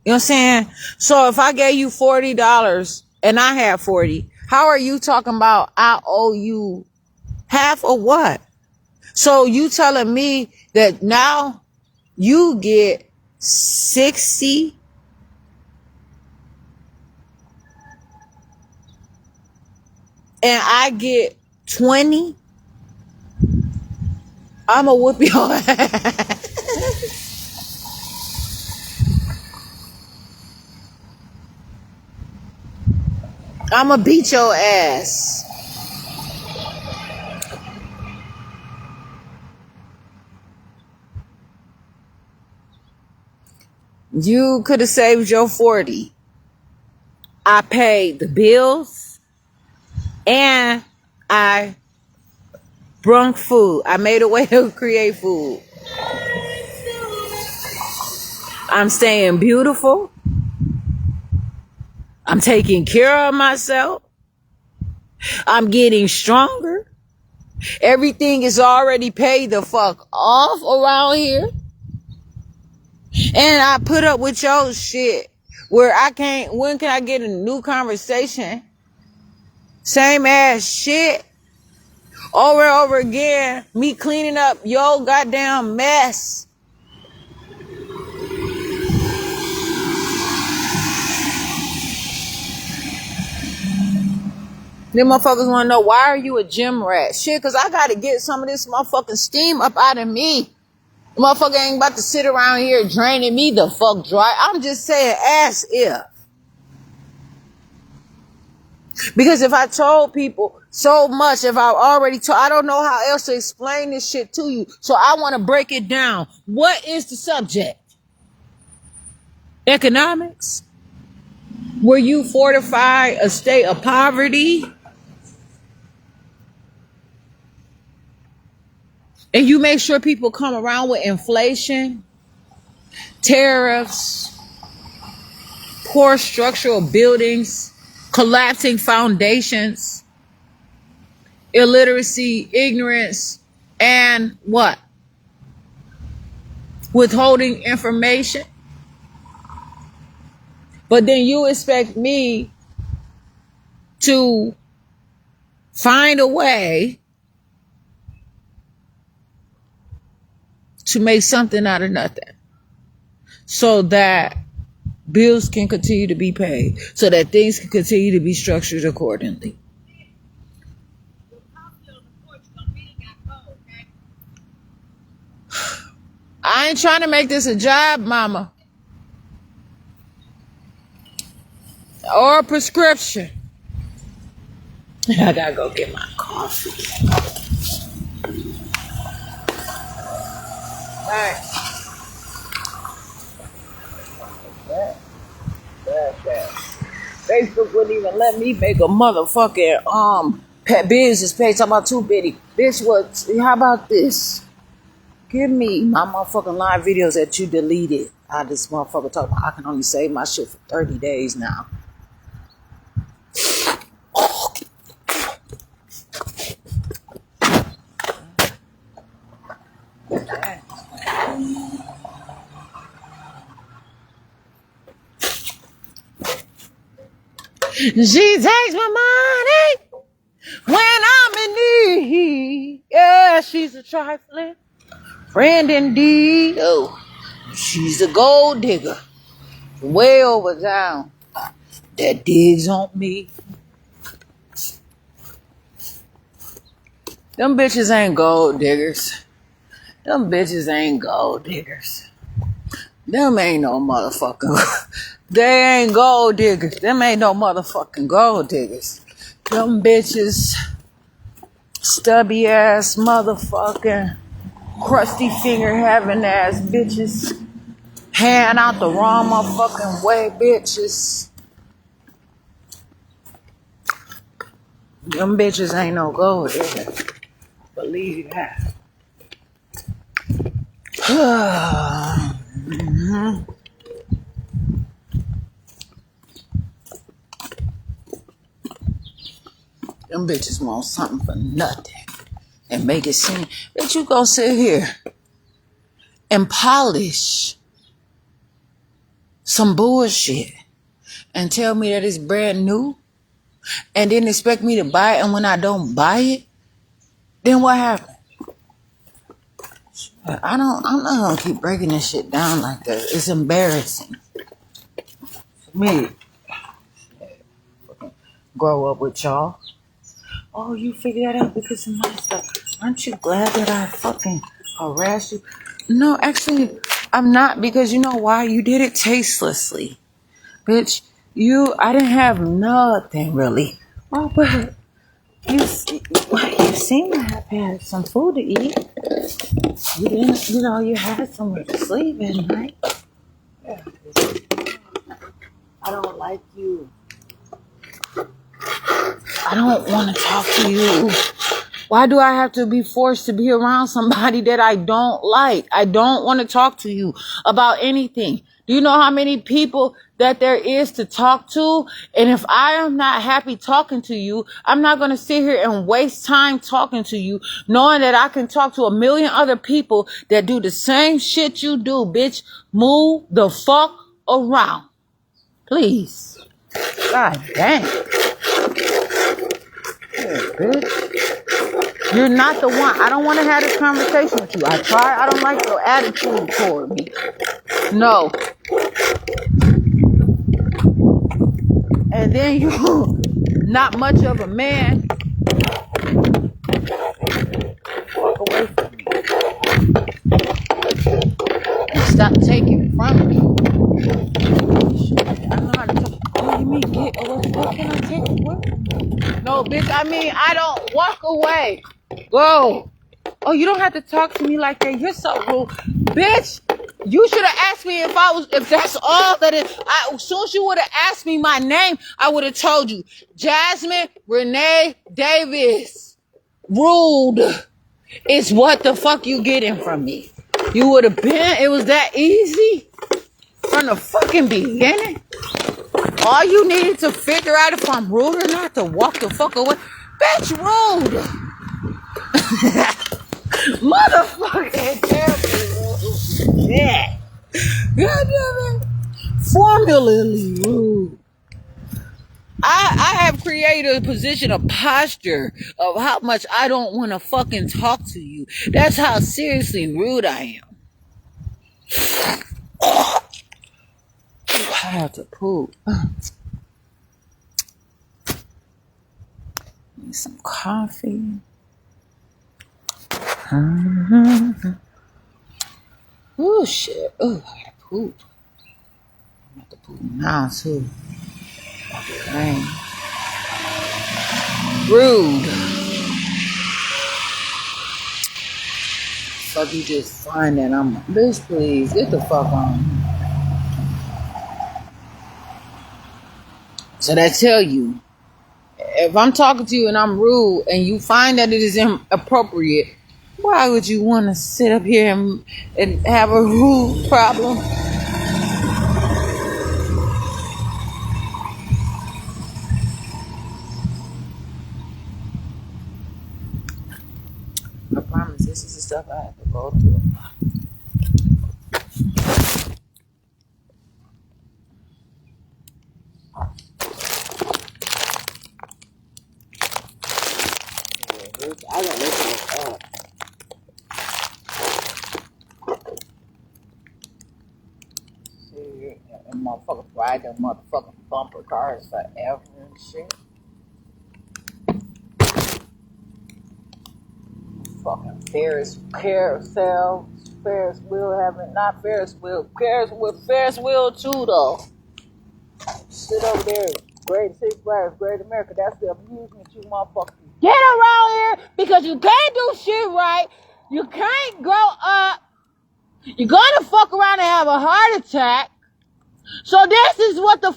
what I'm saying? So if I gave you $40 and I have 40, how are you talking about I owe you half of what? So you telling me that now you get 60 and I get 20? I'ma whoop your ass. I'ma beat your ass. You could have saved your 40. I paid the bills and I brung food. I made a way to create food. I'm staying beautiful. I'm taking care of myself. I'm getting stronger. Everything is already paid the fuck off around here. And I put up with your shit where I can't, when can I get a new conversation? Same ass shit. Over and over again. Me cleaning up your goddamn mess. Them motherfuckers want to know, why are you a gym rat? Shit, because I got to get some of this motherfucking steam up out of me. The motherfucker ain't about to sit around here draining me the fuck dry. I'm just saying, as if. Because if I told people so much, if I already told, I don't know how else to explain this shit to you. So I want to break it down. What is the subject? Economics? Where you fortify a state of poverty? And you make sure people come around with inflation, tariffs, poor structural buildings, collapsing foundations, illiteracy, ignorance, and what? Withholding information. But then you expect me to find a way to make something out of nothing so that bills can continue to be paid, so that things can continue to be structured accordingly. I ain't trying to make this a job, mama, or a prescription. I gotta go get my coffee. All right. Facebook wouldn't even let me make a motherfucking business page. Talking about too bitty. Bitch, what? How about this? Give me my motherfucking live videos that you deleted. This motherfucker talking about I can only save my shit for 30 days now. She takes my money when I'm in need. Yeah, she's a trifling friend indeed. Oh, she's a gold digger. Way over town. That digs on me. Them bitches ain't gold diggers. Them bitches ain't gold diggers. Them ain't no motherfucking. They ain't gold diggers. Them ain't no motherfucking gold diggers. Them bitches, stubby ass motherfucking, crusty finger having ass bitches, hand out the wrong motherfucking way bitches. Them bitches ain't no gold diggers. Believe that. Mm-hmm. Them bitches want something for nothing and make it seem that you gonna sit here and polish some bullshit and tell me that it's brand new and then expect me to buy it, and when I don't buy it, then what happened? I'm not gonna keep breaking this shit down like that. It's embarrassing for me. Grow up with y'all. Oh, you figured that out because of my stuff. Aren't you glad that I fucking harassed you? No, actually, I'm not, because you know why? You did it tastelessly. Bitch, I didn't have nothing really. Oh, but you seem to have had some food to eat. You didn't, you had somewhere to sleep at night. Yeah. I don't like you. I don't want to talk to you. Why do I have to be forced to be around somebody that I don't like? I don't want to talk to you about anything. Do you know how many people that there is to talk to? And if I am not happy talking to you, I'm not going to sit here and waste time talking to you, knowing that I can talk to a million other people that do the same shit you do, bitch. Move the fuck around. Please. God dang. Yeah, bitch. You're not the one. I don't want to have this conversation with you. I try. I don't like your attitude toward me. No. And then you not much of a man. Walk away from me. And stop taking from me. I know how to talk. Oh, you mean get away? What can I take away? No, bitch, I don't walk away. Go. Oh, you don't have to talk to me like that. You're so rude. Bitch, you should have asked me if that's all that is. As soon as you would have asked me my name, I would have told you. Jasmine Renee Davis. Rude. It's what the fuck you getting from me. You would have been, it was that easy from the fucking beginning. All you needed to figure out if I'm rude or not to walk the fuck away. Bitch, rude. Motherfucking terrible rude. Yeah. God damn it. Formally rude. I have created a position, a posture of how much I don't want to fucking talk to you. That's how seriously rude I am. I have to poop. Need some coffee. Oh shit. Oh, I gotta poop. I'm about to poop now too. Dang. Rude. Fuck, you just find that I'm bitch, please get the fuck on. So I tell you, if I'm talking to you and I'm rude and you find that it is inappropriate, Why would you want to sit up here and have a rude problem? I promise this is the stuff I have to go through. I gotta look this up. See, and motherfuckers ride them motherfucking bumper cars forever and shit. Fucking Ferris wheel having not Ferris wheel too though. Sit over there, Great Six Flags, Great America. That's the amusement you motherfuckers get around here because you can't do shit right. You can't grow up. You're gonna fuck around and have a heart attack. So this is what the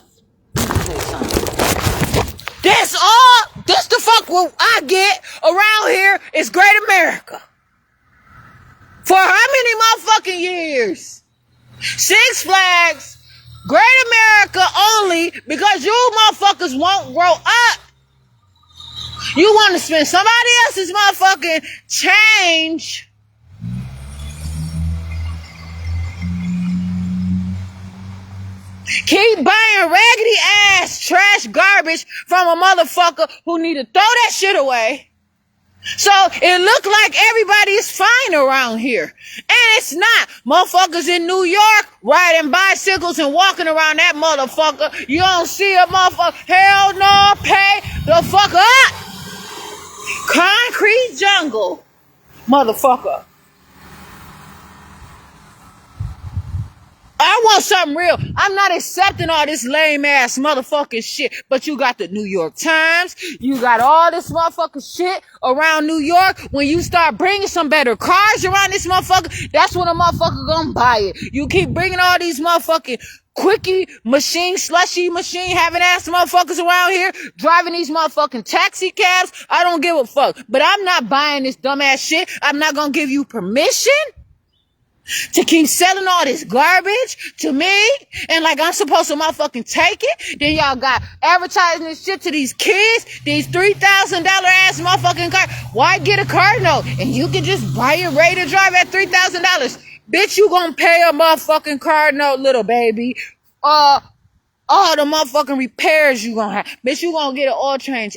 this the fuck what I get around here is Great America. For how many motherfucking years? Six Flags, Great America only because you motherfuckers won't grow up. You want to spend somebody else's motherfucking change. Keep buying raggedy ass trash garbage from a motherfucker who need to throw that shit away. So it look like everybody is fine around here. And it's not. Motherfuckers in New York riding bicycles and walking around that motherfucker. You don't see a motherfucker. Hell no, pay the fuck up. Concrete jungle. Motherfucker. I want something real. I'm not accepting all this lame ass motherfucking shit. But you got the New York Times. You got all this motherfucking shit around New York. When you start bringing some better cars around this motherfucker, that's when a motherfucker gonna buy it. You keep bringing all these motherfucking quickie machine, slushy machine, having ass motherfuckers around here, driving these motherfucking taxi cabs. I don't give a fuck. But I'm not buying this dumbass shit. I'm not gonna give you permission to keep selling all this garbage to me, and like I'm supposed to motherfucking take it. Then y'all got advertising this shit to these kids, these $3,000 ass motherfucking cars. Why get a car note? And you can just buy it ready to drive at $3,000. Bitch, you gonna pay a motherfucking car note, little baby. All the motherfucking repairs you gonna have. Bitch, you gonna get an oil change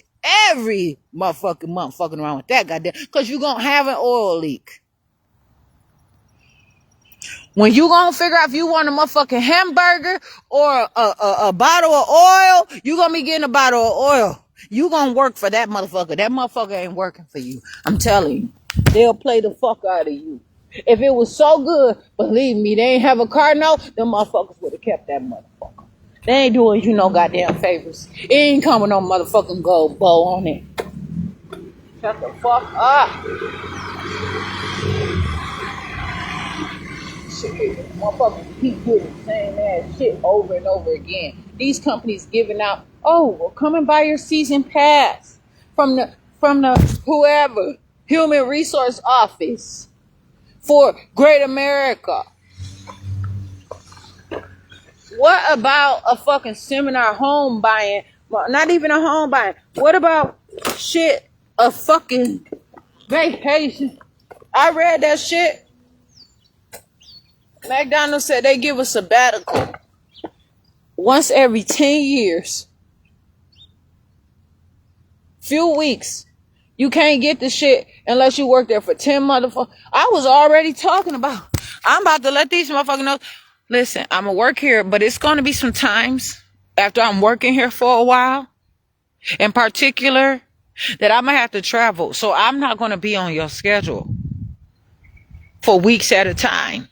every motherfucking month fucking around with that goddamn, cause you gonna have an oil leak. When you gonna figure out if you want a motherfucking hamburger or a bottle of oil, you gonna be getting a bottle of oil. You gonna work for that motherfucker. That motherfucker ain't working for you. I'm telling you. They'll play the fuck out of you. If it was so good, believe me, they ain't have a car note, them motherfuckers would have kept that motherfucker. They ain't doing you no goddamn favors. It ain't coming no motherfucking gold bow on it. Shut the fuck up. Shit, motherfuckers keep doing the same ass shit over and over again. These companies giving out, oh, well, come and buy your season pass from the whoever human resource office for Great America. What about a fucking seminar home buying? Well, not even a home buying. What about shit? A fucking vacation. I read that shit. McDonald's said they give a sabbatical once every 10 years. Few weeks. You can't get the shit unless you work there for 10 motherfuckers. I was already talking about, I'm about to let these motherfuckers know. Listen, I'm going to work here, but it's going to be some times after I'm working here for a while, in particular, that I'm going to have to travel. So I'm not going to be on your schedule for weeks at a time.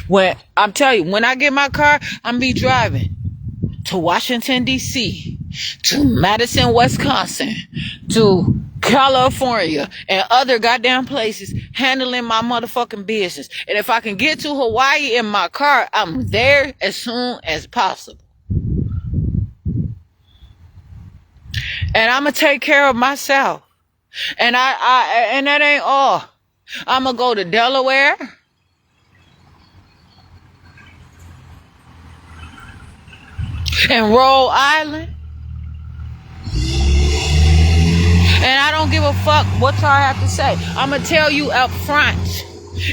When I'm telling you, when I get my car, I'm be driving to Washington, D.C., to Madison, Wisconsin, to California, and other goddamn places, handling my motherfucking business. And if I can get to Hawaii in my car, I'm there as soon as possible. And I'ma take care of myself. And and that ain't all. I'ma go to Delaware and Rhode Island. And I don't give a fuck what y'all have to say. I'ma tell you up front.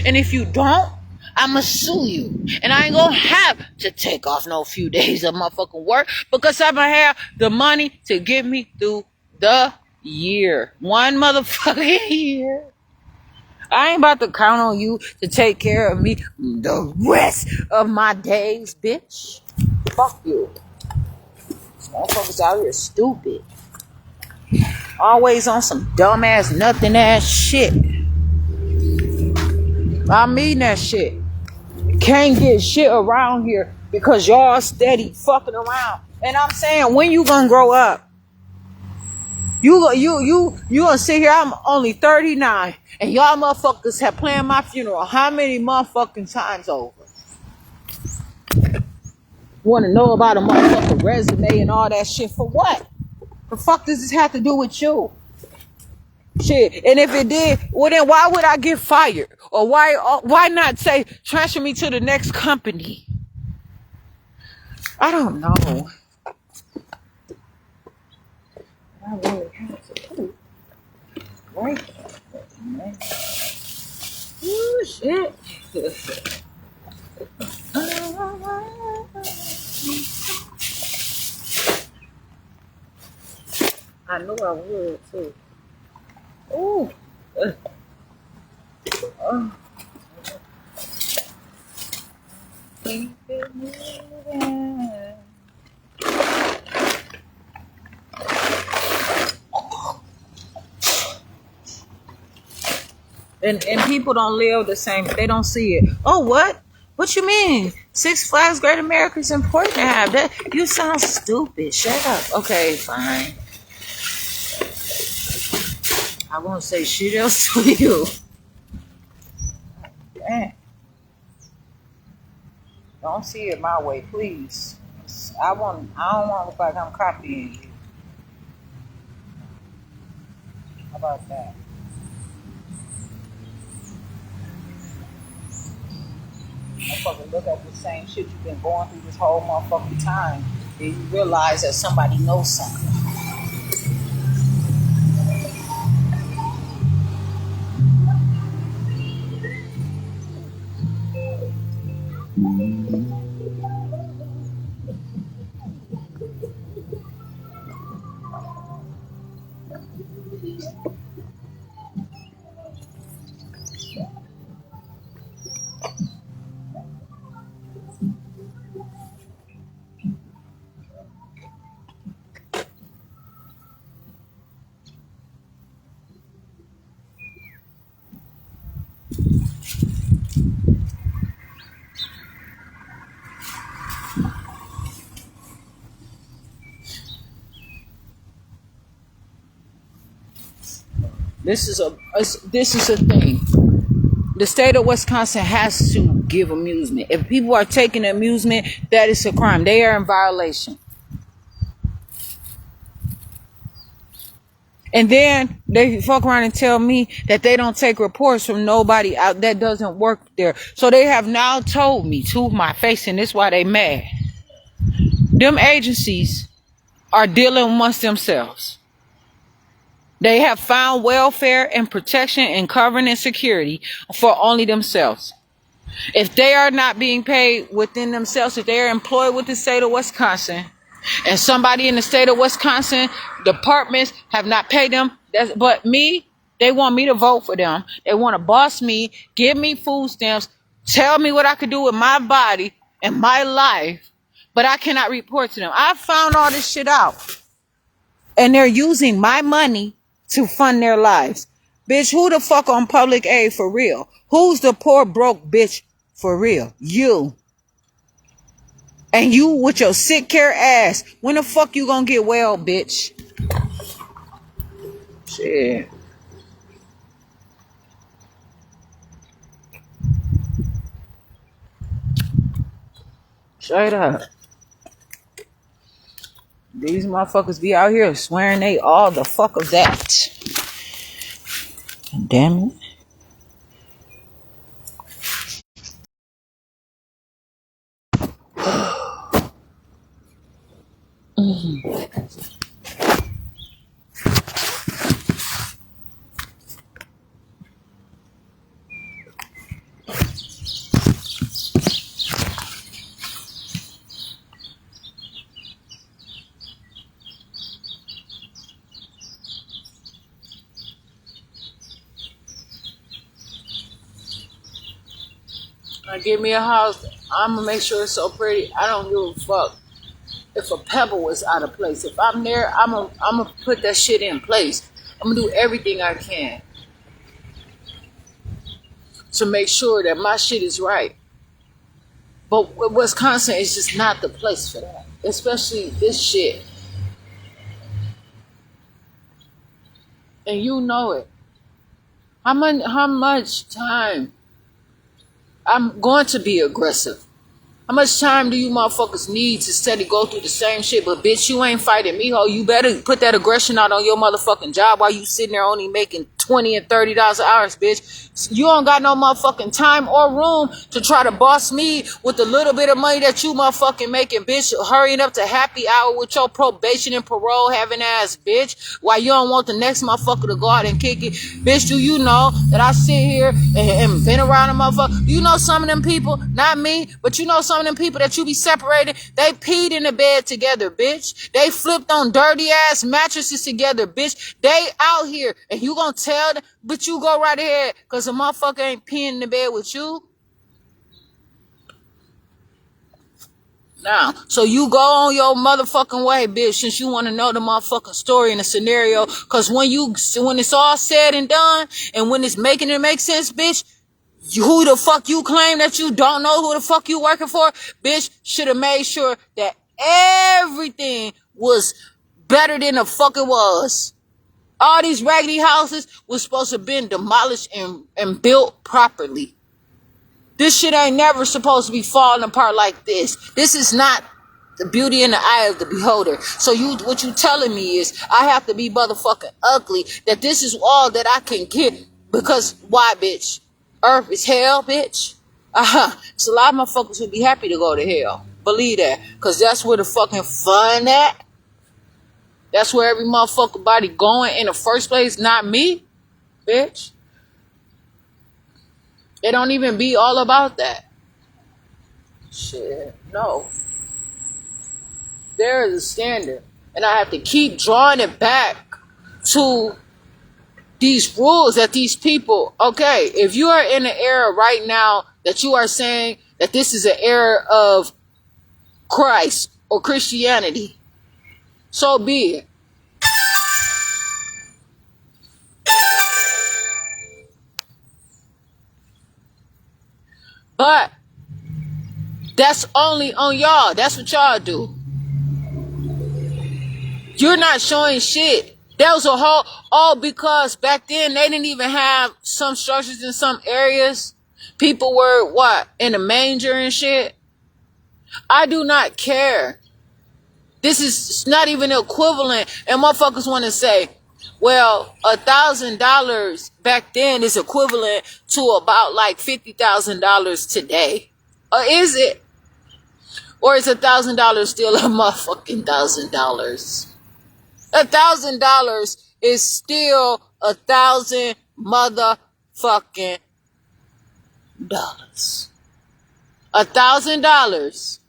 And if you don't, I'ma sue you. And I ain't gonna have to take off no few days of motherfucking work because I'ma have the money to get me through the year. One motherfucking year. I ain't about to count on you to take care of me the rest of my days, bitch. Fuck you. Motherfuckers out here stupid. Always on some dumbass, nothing ass shit. I mean that shit. Can't get shit around here because y'all steady fucking around. And I'm saying, when you gonna grow up? You gonna sit here? I'm only 39, and y'all motherfuckers have planned my funeral how many motherfucking times over? Want to know about a motherfucking resume and all that shit for what? The fuck does this have to do with you? Shit, and if it did, well then why would I get fired? Or why not say transfer me to the next company? I don't know. I really have to poop. Right? Oh shit. I knew I would too. Ooh. Keep it moving. And people don't live the same. They don't see it. Oh, what? What you mean? Six Flags Great America is important to have. That you sound stupid. Shut up. Okay, fine. I won't say shit else to you. Dang. Don't see it my way, please. I don't want to look like I'm copying you. How about that? Motherfucker, look at the same shit you've been going through this whole motherfucking time. And you realize that somebody knows something. This is a thing. The state of Wisconsin has to give amusement. If people are taking amusement, that is a crime. They are in violation. And then they fuck around and tell me that they don't take reports from nobody out that doesn't work there. So they have now told me to my face, and this is why they mad. Them agencies are dealing amongst themselves. They have found welfare and protection and covering and security for only themselves. If they are not being paid within themselves, if they are employed with the state of Wisconsin, and somebody in the state of Wisconsin departments have not paid them, but me, they want me to vote for them. They want to boss me, give me food stamps, tell me what I could do with my body and my life, but I cannot report to them. I found all this shit out. And they're using my money to fund their lives. Bitch, who the fuck on public aid for real? Who's the poor broke bitch for real? You. And you with your sick care ass. When the fuck you gonna get well, bitch? Shit. Straight up. These motherfuckers be out here swearing they all the fuck of that. Damn it. Give me a house, I'm gonna make sure it's so pretty. I don't give a fuck if a pebble is out of place. If I'm there, I'm gonna put that shit in place. I'm gonna do everything I can to make sure that my shit is right. But Wisconsin is just not the place for that, especially this shit. And you know it. How much time I'm going to be aggressive? How much time do you motherfuckers need to steady go through the same shit? But bitch, you ain't fighting me, ho. You better put that aggression out on your motherfucking job while you sitting there only making $20 and $30 an hour, bitch. You don't got no motherfucking time or room to try to boss me with the little bit of money that you motherfucking making, bitch. Hurrying up to happy hour with your probation and parole having ass, bitch. While you don't want the next motherfucker to go out and kick it. Bitch, do you know that I sit here and been around a motherfucker? Do you know some of them people? Not me, but you know some of them people that you be separated? They peed in the bed together, bitch. They flipped on dirty ass mattresses together, bitch. They out here and you gonna tell them, but you go right ahead because a motherfucker ain't peeing in the bed with you. Now, so you go on your motherfucking way, bitch, since you want to know the motherfucking story and the scenario. Because when it's all said and done, and when it's making it make sense, bitch, who the fuck you claim that you don't know who the fuck you working for, bitch, should have made sure that everything was better than the fuck it was. All these raggedy houses was supposed to have been demolished and built properly. This shit ain't never supposed to be falling apart like this. This is not the beauty in the eye of the beholder. So what you telling me is I have to be motherfucking ugly, that this is all that I can get. Because why, bitch? Earth is hell, bitch. So a lot of motherfuckers would be happy to go to hell. Believe that. Because that's where the fucking fun at. That's where every motherfucker body going in the first place. Not me, bitch. It don't even be all about that. Shit, no. There is a standard. And I have to keep drawing it back to these rules that these people, okay, if you are in an era right now that you are saying that this is an era of Christ or Christianity, so be it. But that's only on y'all. That's what y'all do. You're not showing shit. That was all because back then they didn't even have some structures in some areas. People were in a manger and shit. I do not care. This is not even equivalent. And motherfuckers want to say, well, $1,000 back then is equivalent to about like $50,000 today. Or is it? Or is $1,000 still a motherfucking $1,000? $1,000 is still 1,000 motherfucking dollars. $1,000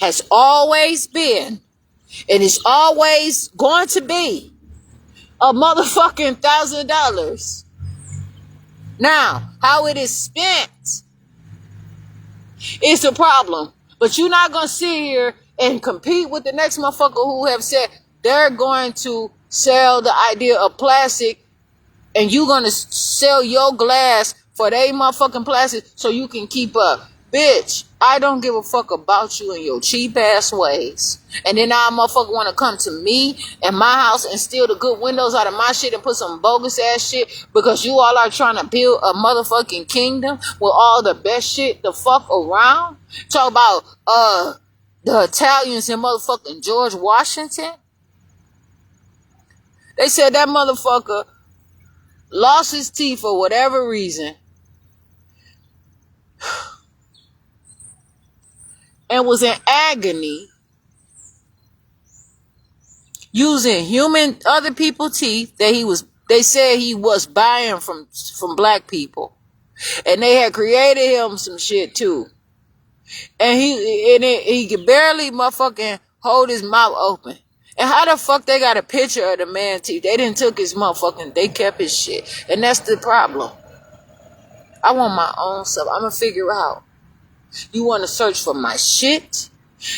has always been and is always going to be a motherfucking $1,000. Now, how it is spent is a problem. But you're not gonna sit here and compete with the next motherfucker who have said they're going to sell the idea of plastic and you gonna sell your glass for they motherfucking plastic so you can keep up. Bitch, I don't give a fuck about you and your cheap ass ways. And then now motherfucker wanna come to me and my house and steal the good windows out of my shit and put some bogus ass shit because you all are trying to build a motherfucking kingdom with all the best shit the fuck around. Talk about the Italians in motherfucking George Washington. They said that motherfucker lost his teeth for whatever reason and was in agony using other people's teeth that they said he was buying from black people. And they had created him some shit too. And he could barely motherfucking hold his mouth open. And how the fuck they got a picture of the man's teeth? They didn't took his motherfucking, they kept his shit. And that's the problem. I want my own stuff. I'm gonna figure out. You want to search for my shit?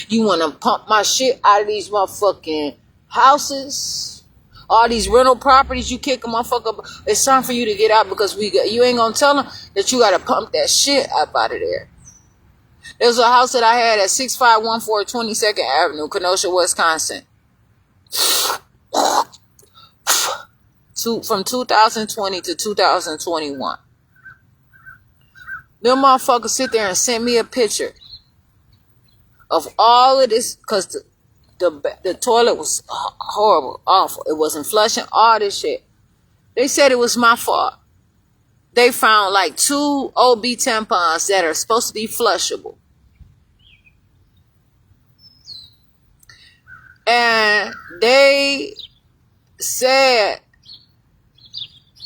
You want to pump my shit out of these motherfucking houses? All these rental properties you kick a motherfucker. It's time for you to get out because you ain't gonna tell them that you gotta pump that shit up out of there. There's a house that I had at 6514 22nd Avenue, Kenosha, Wisconsin. From 2020 to 2021. Them motherfuckers sit there and send me a picture of all of this because the toilet was horrible, awful. It wasn't flushing, all this shit. They said it was my fault. They found like 2 OB tampons that are supposed to be flushable. And they said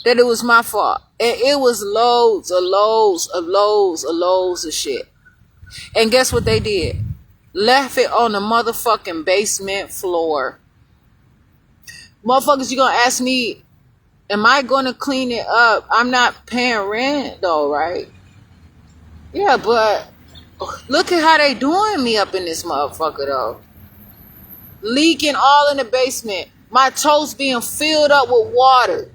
that it was my fault. And it was loads of shit. And guess what they did? Left it on the motherfucking basement floor. Motherfuckers, you gonna ask me, am I gonna clean it up? I'm not paying rent though, right? Yeah, but look at how they doing me up in this motherfucker though. Leaking all in the basement. My toast being filled up with water.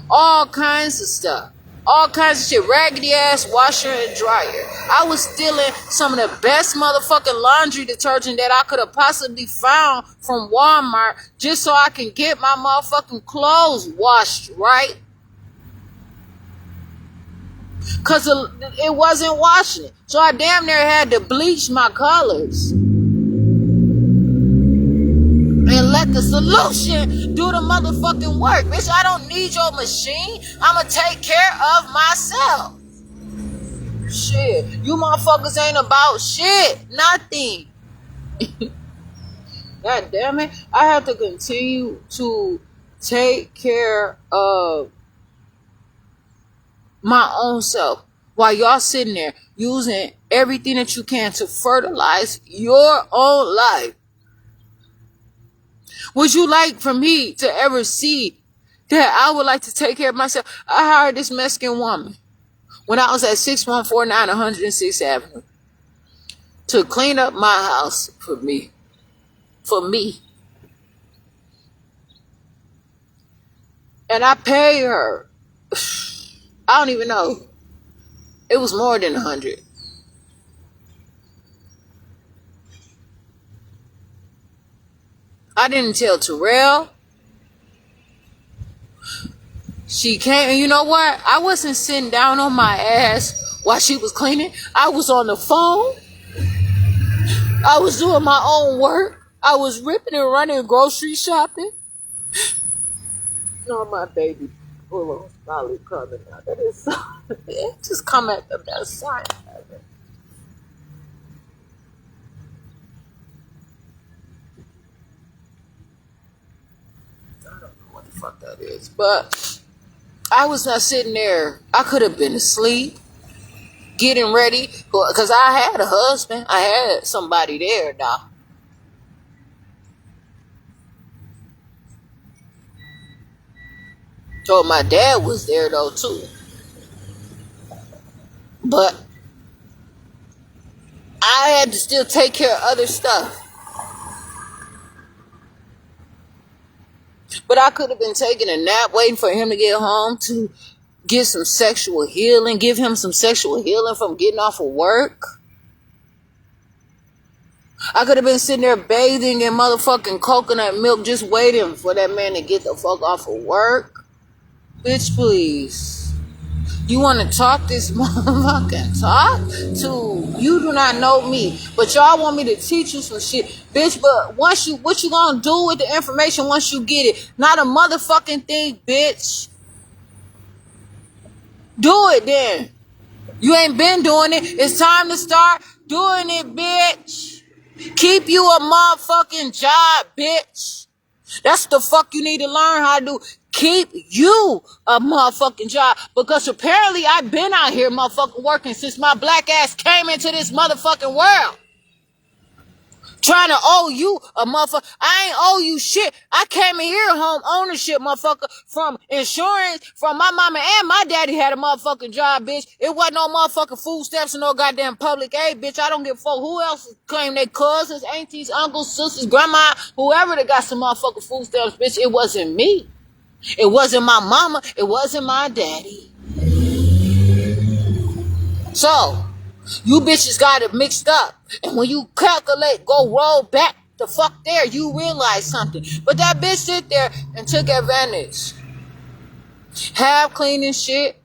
All kinds of stuff. All kinds of shit. Raggedy ass washer and dryer. I was stealing some of the best motherfucking laundry detergent that I could have possibly found from Walmart just so I can get my motherfucking clothes washed, right? Because it wasn't washing it. So I damn near had to bleach my colors. And let the solution do the motherfucking work. Bitch, I don't need your machine. I'ma take care of myself. Shit. You motherfuckers ain't about shit. Nothing. God damn it. I have to continue to take care of my own self while y'all sitting there using everything that you can to fertilize your own life. Would you like for me to ever see that I would like to take care of myself? I hired this Mexican woman when I was at 6149 106th Avenue to clean up my house for me. For me. And I paid her. I don't even know. It was more than 100. I didn't tell Terrell. She came, and you know what? I wasn't sitting down on my ass while she was cleaning. I was on the phone. I was doing my own work. I was ripping and running grocery shopping. No, my baby full of solid coming out. That is so, it just come at the best time ever. I don't know what the fuck that is, but I was not sitting there. I could have been asleep, getting ready, because I had a husband. I had somebody there now. So my dad was there though too. But I had to still take care of other stuff. But I could have been taking a nap, waiting for him to get home to get some sexual healing, give him some sexual healing from getting off of work. I could have been sitting there bathing in motherfucking coconut milk, just waiting for that man to get the fuck off of work. Bitch, please. You want to talk this motherfucking talk to, you do not know me, but y'all want me to teach you some shit, bitch. But what you gonna do with the information once you get it? Not a motherfucking thing, bitch. Do it then. You ain't been doing it. It's time to start doing it, bitch. Keep you a motherfucking job, bitch. That's the fuck you need to learn how to do. Keep you a motherfucking job. Because apparently I've been out here motherfucking working since my black ass came into this motherfucking world. Trying to owe you a motherfucker. I ain't owe you shit. I came in here home ownership, motherfucker, from insurance, from my mama and my daddy had a motherfucking job, bitch. It wasn't no motherfucking food stamps and no goddamn public aid, bitch. I don't give a fuck who else claim their cousins, aunties, uncles, sisters, grandma, whoever that got some motherfucking food stamps, bitch. It wasn't me. It wasn't my mama. It wasn't my daddy. So, you bitches got it mixed up. And when you calculate, go roll back the fuck there, you realize something. But that bitch sit there and took advantage. Half cleaning shit.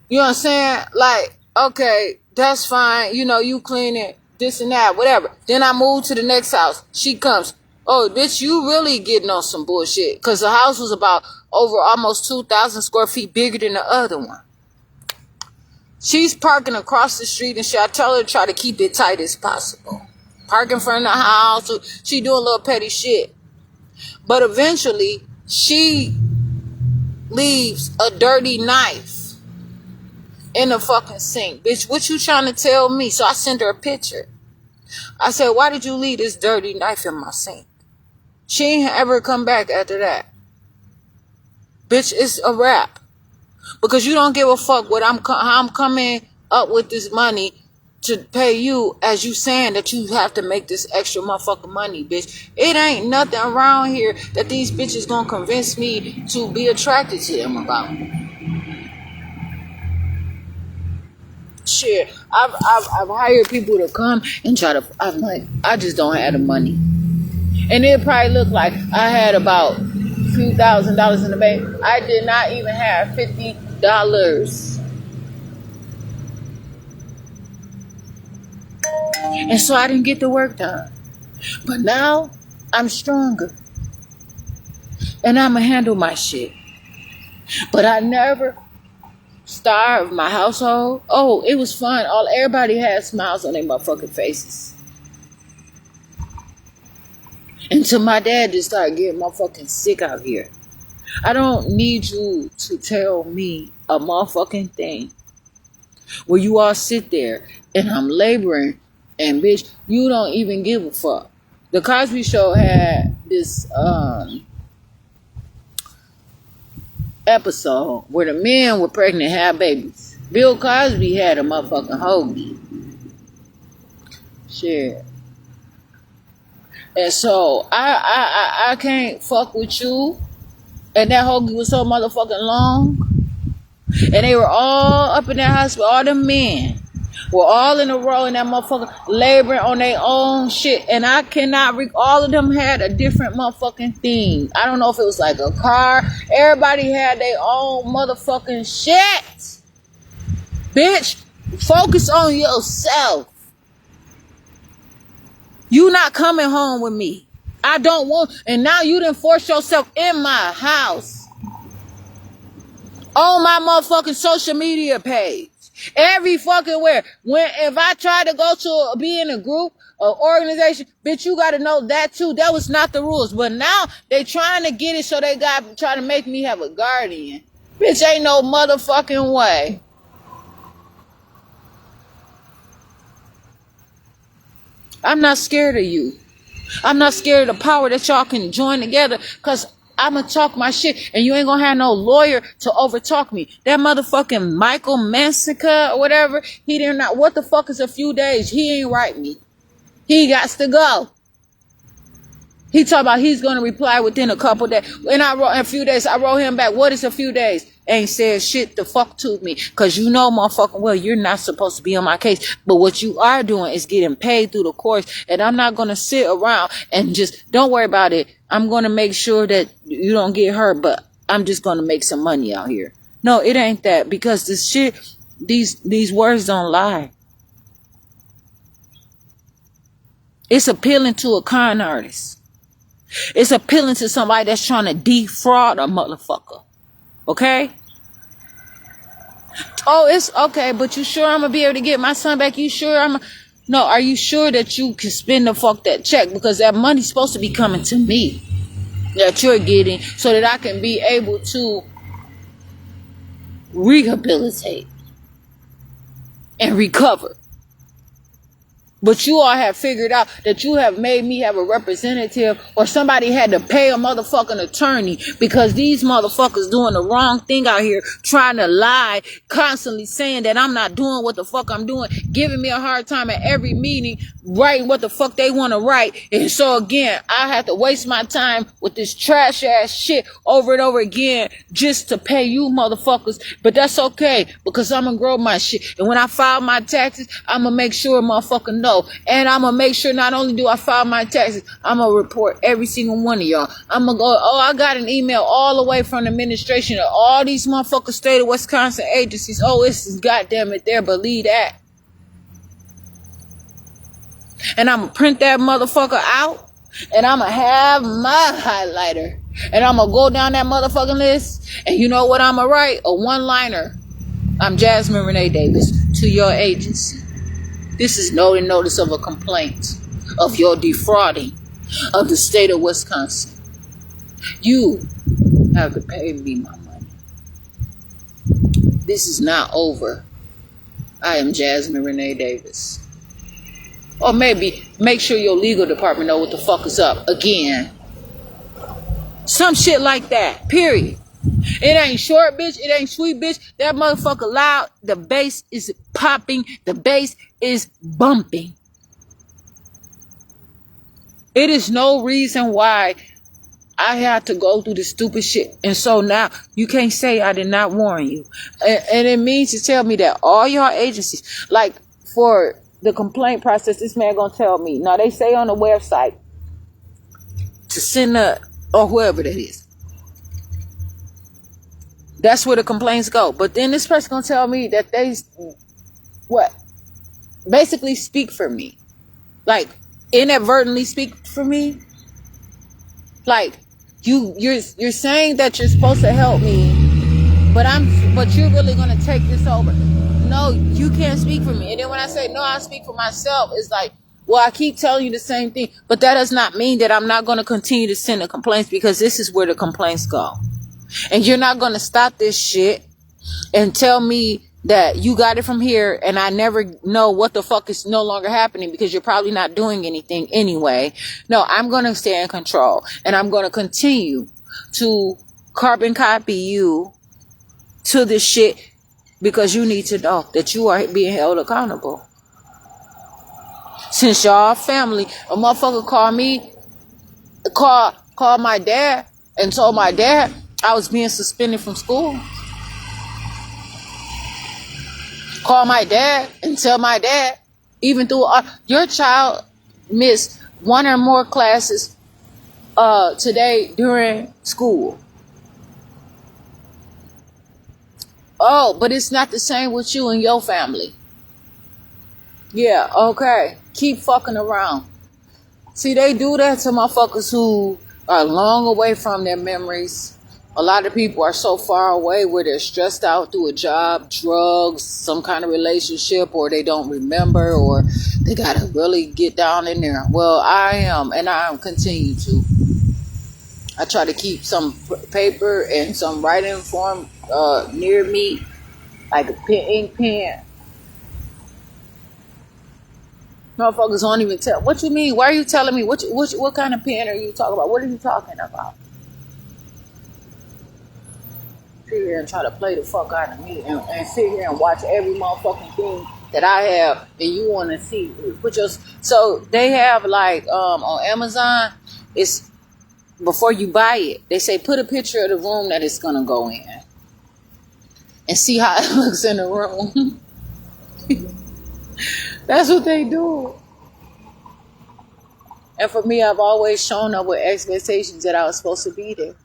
You know what I'm saying? Like, okay, that's fine. You know, you clean it, this and that, whatever. Then I move to the next house. She comes. Oh, bitch, you really getting on some bullshit. Because the house was about over almost 2,000 square feet bigger than the other one. She's parking across the street and shit. I tell her to try to keep it tight as possible. Park in front of the house. She doing a little petty shit. But eventually, she leaves a dirty knife in the fucking sink. Bitch, what you trying to tell me? So I sent her a picture. I said, why did you leave this dirty knife in my sink? She ain't ever come back after that. Bitch, it's a wrap. Because you don't give a fuck what how I'm coming up with this money to pay you, as you saying that you have to make this extra motherfucking money, bitch. It ain't nothing around here that these bitches gonna convince me to be attracted to them about. Shit, I've hired people to come and try to. I'm like, I just don't have the money, and it probably looked like I had about few $1,000s in the bank. I did not even have $50. And so I didn't get the work done. But now I'm stronger. And I'ma handle my shit. But I never starved my household. Oh, it was fun. Everybody had smiles on their motherfucking faces. Until my dad just started getting motherfucking sick out here. I don't need you to tell me a motherfucking thing where you all sit there and I'm laboring and bitch, you don't even give a fuck. The Cosby Show had this episode where the men were pregnant and had babies. Bill Cosby had a motherfucking hoagie. Shit. And so I can't fuck with you. And that hoagie was so motherfucking long. And they were all up in that hospital. All the men were all in a row in that motherfucker laboring on their own shit. And I cannot all of them had a different motherfucking theme. I don't know if it was like a car. Everybody had their own motherfucking shit. Bitch, focus on yourself. You not coming home with me. I don't want, and now you done force yourself in my house. On my motherfucking social media page. Every fucking where. If I try to go to be in a group or organization, bitch, you gotta know that too. That was not the rules. But now they trying to get it so they try to make me have a guardian. Bitch, ain't no motherfucking way. I'm not scared of you. I'm not scared of the power that y'all can join together, because I'm going to talk my shit, and you ain't going to have no lawyer to overtalk me. That motherfucking Michael Mansica or whatever, he did not, what the fuck is a few days? He ain't write me. He got to go. He talking about he's going to reply within a couple days. And I wrote in a few days, I wrote him back, what is a few days? Ain't said shit the fuck to me. Because you know, motherfucking well, you're not supposed to be on my case. But what you are doing is getting paid through the courts. And I'm not going to sit around and just, don't worry about it. I'm going to make sure that you don't get hurt. But I'm just going to make some money out here. No, it ain't that, because this shit, these words don't lie. It's appealing to a con artist. It's appealing to somebody that's trying to defraud a motherfucker. Okay? Oh, it's okay, but you sure I'm gonna be able to get my son back? You sure No, are you sure that you can spend that check? Because that money's supposed to be coming to me, that you're getting, so that I can be able to rehabilitate and recover. But you all have figured out that you have made me have a representative, or somebody had to pay a motherfucking attorney, because these motherfuckers doing the wrong thing out here, trying to lie, constantly saying that I'm not doing what the fuck I'm doing, giving me a hard time at every meeting, writing what the fuck they want to write. And so again, I have to waste my time with this trash ass shit over and over again just to pay you motherfuckers. But that's okay, because I'm gonna grow my shit. And when I file my taxes, I'm gonna make sure motherfucker know. And I'm gonna make sure not only do I file my taxes, I'm gonna report every single one of y'all. I'm gonna go, I got an email all the way from the administration of all these motherfuckers state of Wisconsin agencies. Oh, this is goddamn it there, believe that. And I'm gonna print that motherfucker out, and I'm gonna have my highlighter, and I'm gonna go down that motherfucking list, and you know what I'm gonna write? A one-liner. I'm Jasmine Renee Davis, to your agency. This is notice of a complaint of your defrauding of the state of Wisconsin. You have to pay me my money. This is not over. I am Jasmine Renee Davis. Or maybe make sure your legal department know what the fuck is up again. Some shit like that, period. It ain't short, bitch. It ain't sweet, bitch. That motherfucker loud. The bass is popping. The bass is bumping. It is no reason why I had to go through this stupid shit. And so now you can't say I did not warn you. And it means to tell me that all your agencies, like for the complaint process, this man gonna tell me. Now they say on the website to send or whoever that is. That's where the complaints go. But then this person gonna tell me that they basically speak for me, like inadvertently speak for me. Like you're saying that you're supposed to help me, but you're really gonna take this over. No, you can't speak for me. And then when I say no, I speak for myself, it's like, well, I keep telling you the same thing, but that does not mean that I'm not gonna continue to send the complaints, because this is where the complaints go. And you're not going to stop this shit and tell me that you got it from here and I never know what the fuck is no longer happening, because you're probably not doing anything anyway. No, I'm going to stay in control, and I'm going to continue to carbon copy you to this shit, because you need to know that you are being held accountable. Since y'all family, a motherfucker called my dad and told my dad I was being suspended from school. Call my dad and tell my dad, even through your child missed one or more classes today during school. Oh, but it's not the same with you and your family. Yeah, okay. Keep fucking around. See, they do that to motherfuckers who are long away from their memories. A lot of people are so far away where they're stressed out through a job, drugs, some kind of relationship, or they don't remember, or they gotta really get down in there. Well, I am, and I continue to. I try to keep some paper and some writing form near me, like a ink pen. Motherfuckers won't even tell. What you mean? Why are you telling me? What kind of pen are you talking about? What are you talking about? Sit here and try to play the fuck out of me and sit here and watch every motherfucking thing that I have, and you want to see. So they have like on Amazon, it's before you buy it, they say put a picture of the room that it's gonna go in and see how it looks in the room. That's what they do. And for me, I've always shown up with expectations that I was supposed to be there.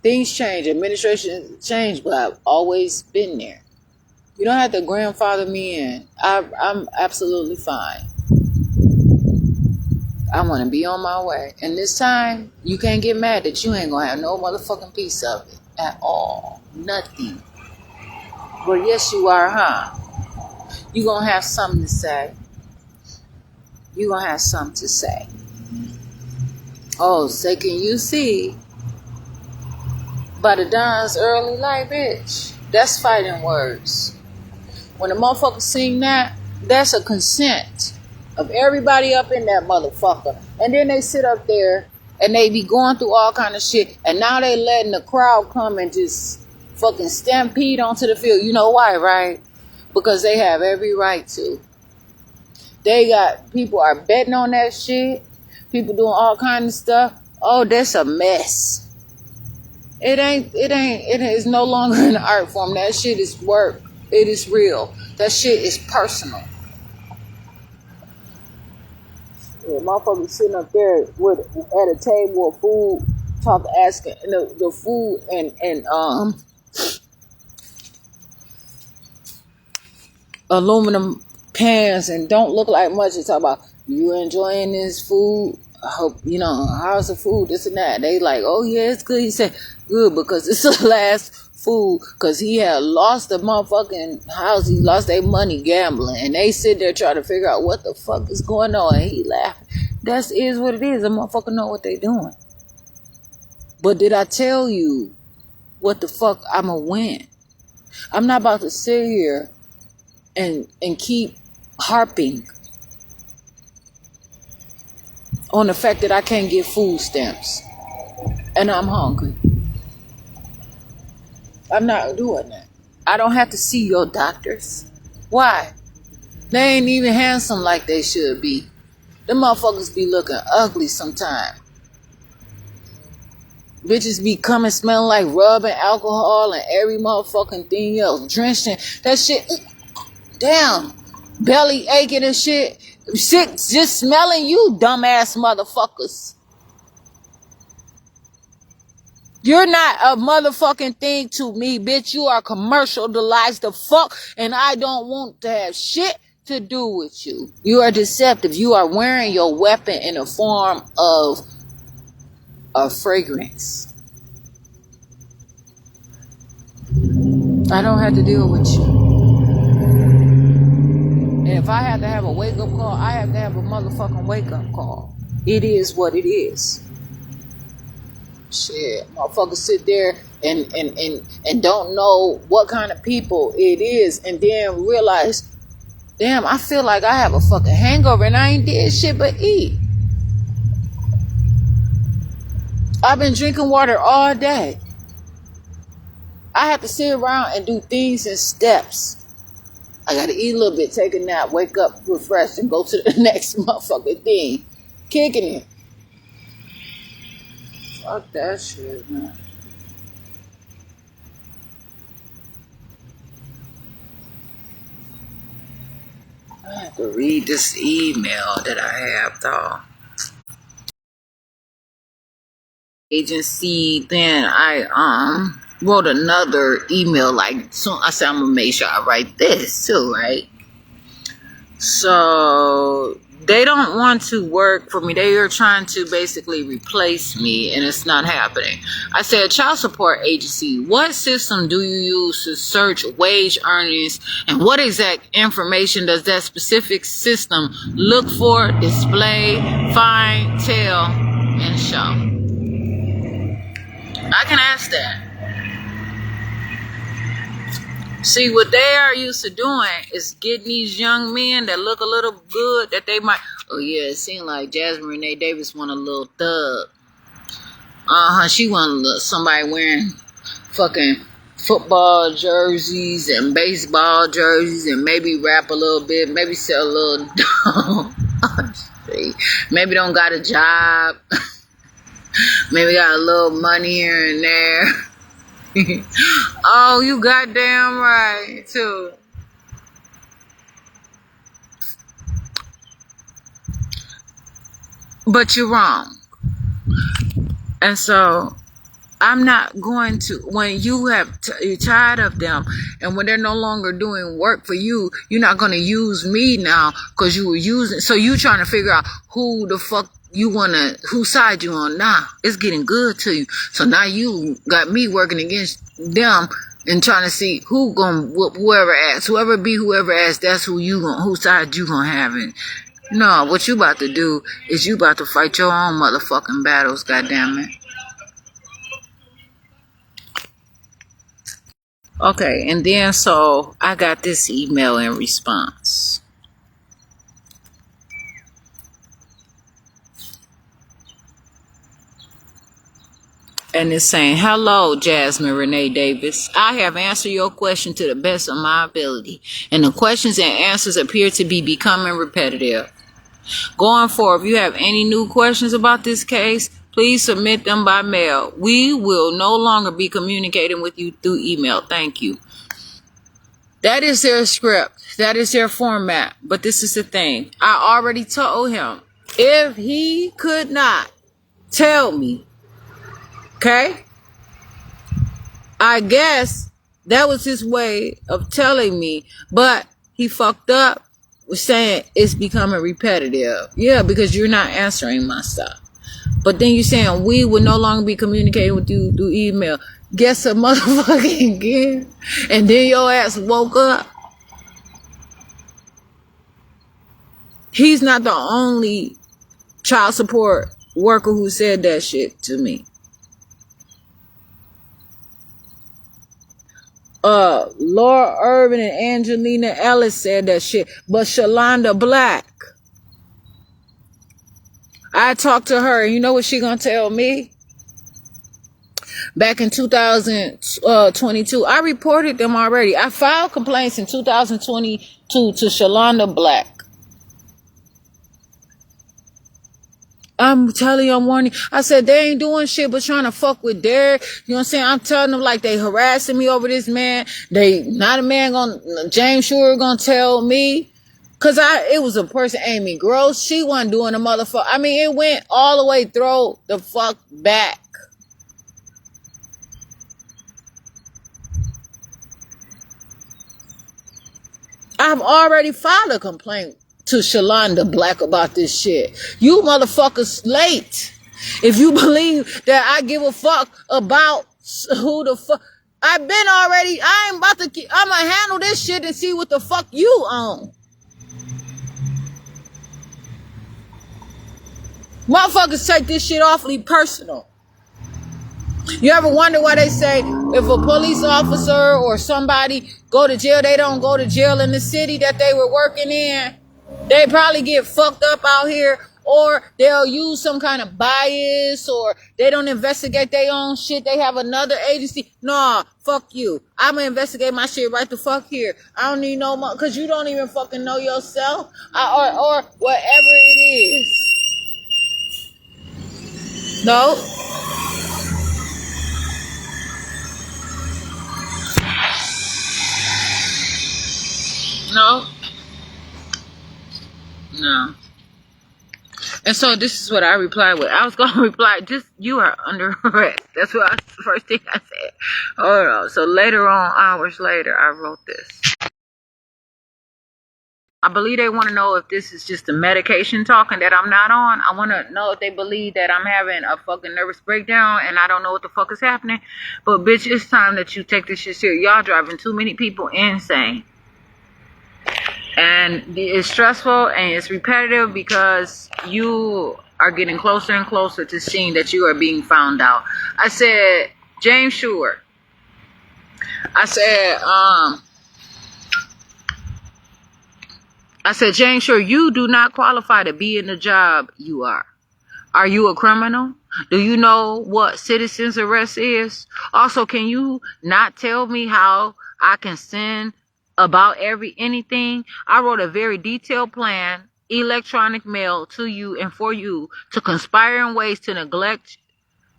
Things change, administration change, but I've always been there. You don't have to grandfather me in. I'm absolutely fine. I want to be on my way. And this time, you can't get mad that you ain't going to have no motherfucking piece of it at all. Nothing. But yes, you are, huh? You going to have something to say. You going to have something to say. Oh, say, can you see by the Don's early light, bitch? That's fighting words. When the motherfucker sing that, that's a consent of everybody up in that motherfucker. And then they sit up there and they be going through all kind of shit. And now they letting the crowd come and just fucking stampede onto the field. You know why, right? Because they have every right to. They got, people are betting on that shit. People doing all kind of stuff. Oh, that's a mess. It is no longer an art form. That shit is work. It is real. That shit is personal. Yeah, motherfuckers sitting up there with at a table of food, asking the food and aluminum pans and don't look like much. They talk about, you enjoying this food? I hope, how's the food, this and that. They like, oh yeah, it's good. He said, good, because it's the last food, because he had lost the motherfucking house. He lost their money gambling. And they sit there trying to figure out what the fuck is going on. And he laughed. That is what it is. The motherfucker know what they doing. But did I tell you what the fuck I'ma win? I'm not about to sit here and keep harping on the fact that I can't get food stamps and I'm hungry. I'm not doing that. I don't have to see your doctors. Why? They ain't even handsome like they should be. Them motherfuckers be looking ugly sometimes. Bitches be coming smelling like rubbing alcohol and every motherfucking thing else. Drenching. That shit. Damn. Belly aching and shit. Shit just smelling you, dumbass motherfuckers. You're not a motherfucking thing to me, bitch. You are commercialized the fuck, and I don't want to have shit to do with you. You are deceptive. You are wearing your weapon in the form of a fragrance. I don't have to deal with you. And if I have to have a wake-up call, I have to have a motherfucking wake-up call. It is what it is. Shit, motherfuckers sit there and don't know what kind of people it is, and then realize, damn, I feel like I have a fucking hangover and I ain't did shit but eat. I've been drinking water all day. I have to sit around and do things in steps. I gotta eat a little bit, take a nap, wake up refreshed, and go to the next motherfucking thing. Kicking it. Fuck that shit, man. I have to read this email that I have, though. Agency, then I wrote another email, like, so I said I'm gonna make sure I write this too, right? So they don't want to work for me. They are trying to basically replace me, and it's not happening. I said, child support agency, what system do you use to search wage earnings, and what exact information does that specific system look for, display, find, tell, and show? I can ask that. See, what they are used to doing is getting these young men that look a little good, that they might, oh yeah, it seemed like Jasmine Renee Davis want a little thug. She want somebody wearing fucking football jerseys and baseball jerseys and maybe rap a little bit, maybe sell a little maybe don't got a job, maybe got a little money here and there. Oh, you goddamn right, too. But you're wrong. And so, I'm not going to, when you have, you're tired of them and when they're no longer doing work for you, you're not going to use me now because you were using, so you trying to figure out who the fuck you want to, whose side you on now. It's getting good to you. So now you got me working against them and trying to see who gonna whoop whoever ass, whoever ass, that's who you gonna, whose side you gonna have it. No, what you about to do is you about to fight your own motherfucking battles, goddammit. Okay, and then so I got this email in response. And it's saying, hello, Jasmine Renee Davis. I have answered your question to the best of my ability, and the questions and answers appear to be becoming repetitive. Going forward, if you have any new questions about this case, please submit them by mail. We will no longer be communicating with you through email. Thank you. That is their script. That is their format. But this is the thing. I already told him, if he could not tell me, okay, I guess that was his way of telling me, but he fucked up with saying it's becoming repetitive. Yeah, because you're not answering my stuff. But then you're saying we will no longer be communicating with you through email. Guess a motherfucking again. And then your ass woke up. He's not the only child support worker who said that shit to me. Laura Urban and Angelina Ellis said that shit. But Shalonda Black, I talked to her, and you know what she gonna tell me? Back in 2022, I reported them already. I filed complaints in 2022 to Shalonda Black. I'm telling you, I'm warning. I said, they ain't doing shit but trying to fuck with Derek. You know what I'm saying? I'm telling them like they harassing me over this man. They, not a man James Shore gonna tell me. Cause it was a person, Amy Gross. She wasn't doing a motherfucker. I mean, it went all the way through the fuck back. I've already filed a complaint to Shalonda Black about this shit. You motherfuckers late. If you believe that I give a fuck about who the fuck, I've been already, I'm gonna handle this shit and see what the fuck you on. Motherfuckers take this shit awfully personal. You ever wonder why they say if a police officer or somebody go to jail, they don't go to jail in the city that they were working in? They probably get fucked up out here, or they'll use some kind of bias, or they don't investigate their own shit. They have another agency. Nah, fuck you. I'm gonna investigate my shit right the fuck here. I don't need no more, cause you don't even fucking know yourself, or whatever it is. No. No. No. And so this is what I replied with. I was going to reply, just, you are under arrest. That's what the first thing I said. Hold on. So later on, hours later, I wrote this. I believe they want to know if this is just a medication talking that I'm not on. I want to know if they believe that I'm having a fucking nervous breakdown and I don't know what the fuck is happening. But bitch, it's time that you take this shit serious. Y'all driving too many people insane. And it's stressful and it's repetitive because you are getting closer and closer to seeing that you are being found out. I said, James Shore. I said, James Shore, you do not qualify to be in the job you are. Are you a criminal? Do you know what citizen's arrest is? Also, can you not tell me how I can send about anything? I wrote a very detailed plan, electronic mail to you and for you to conspire in ways to neglect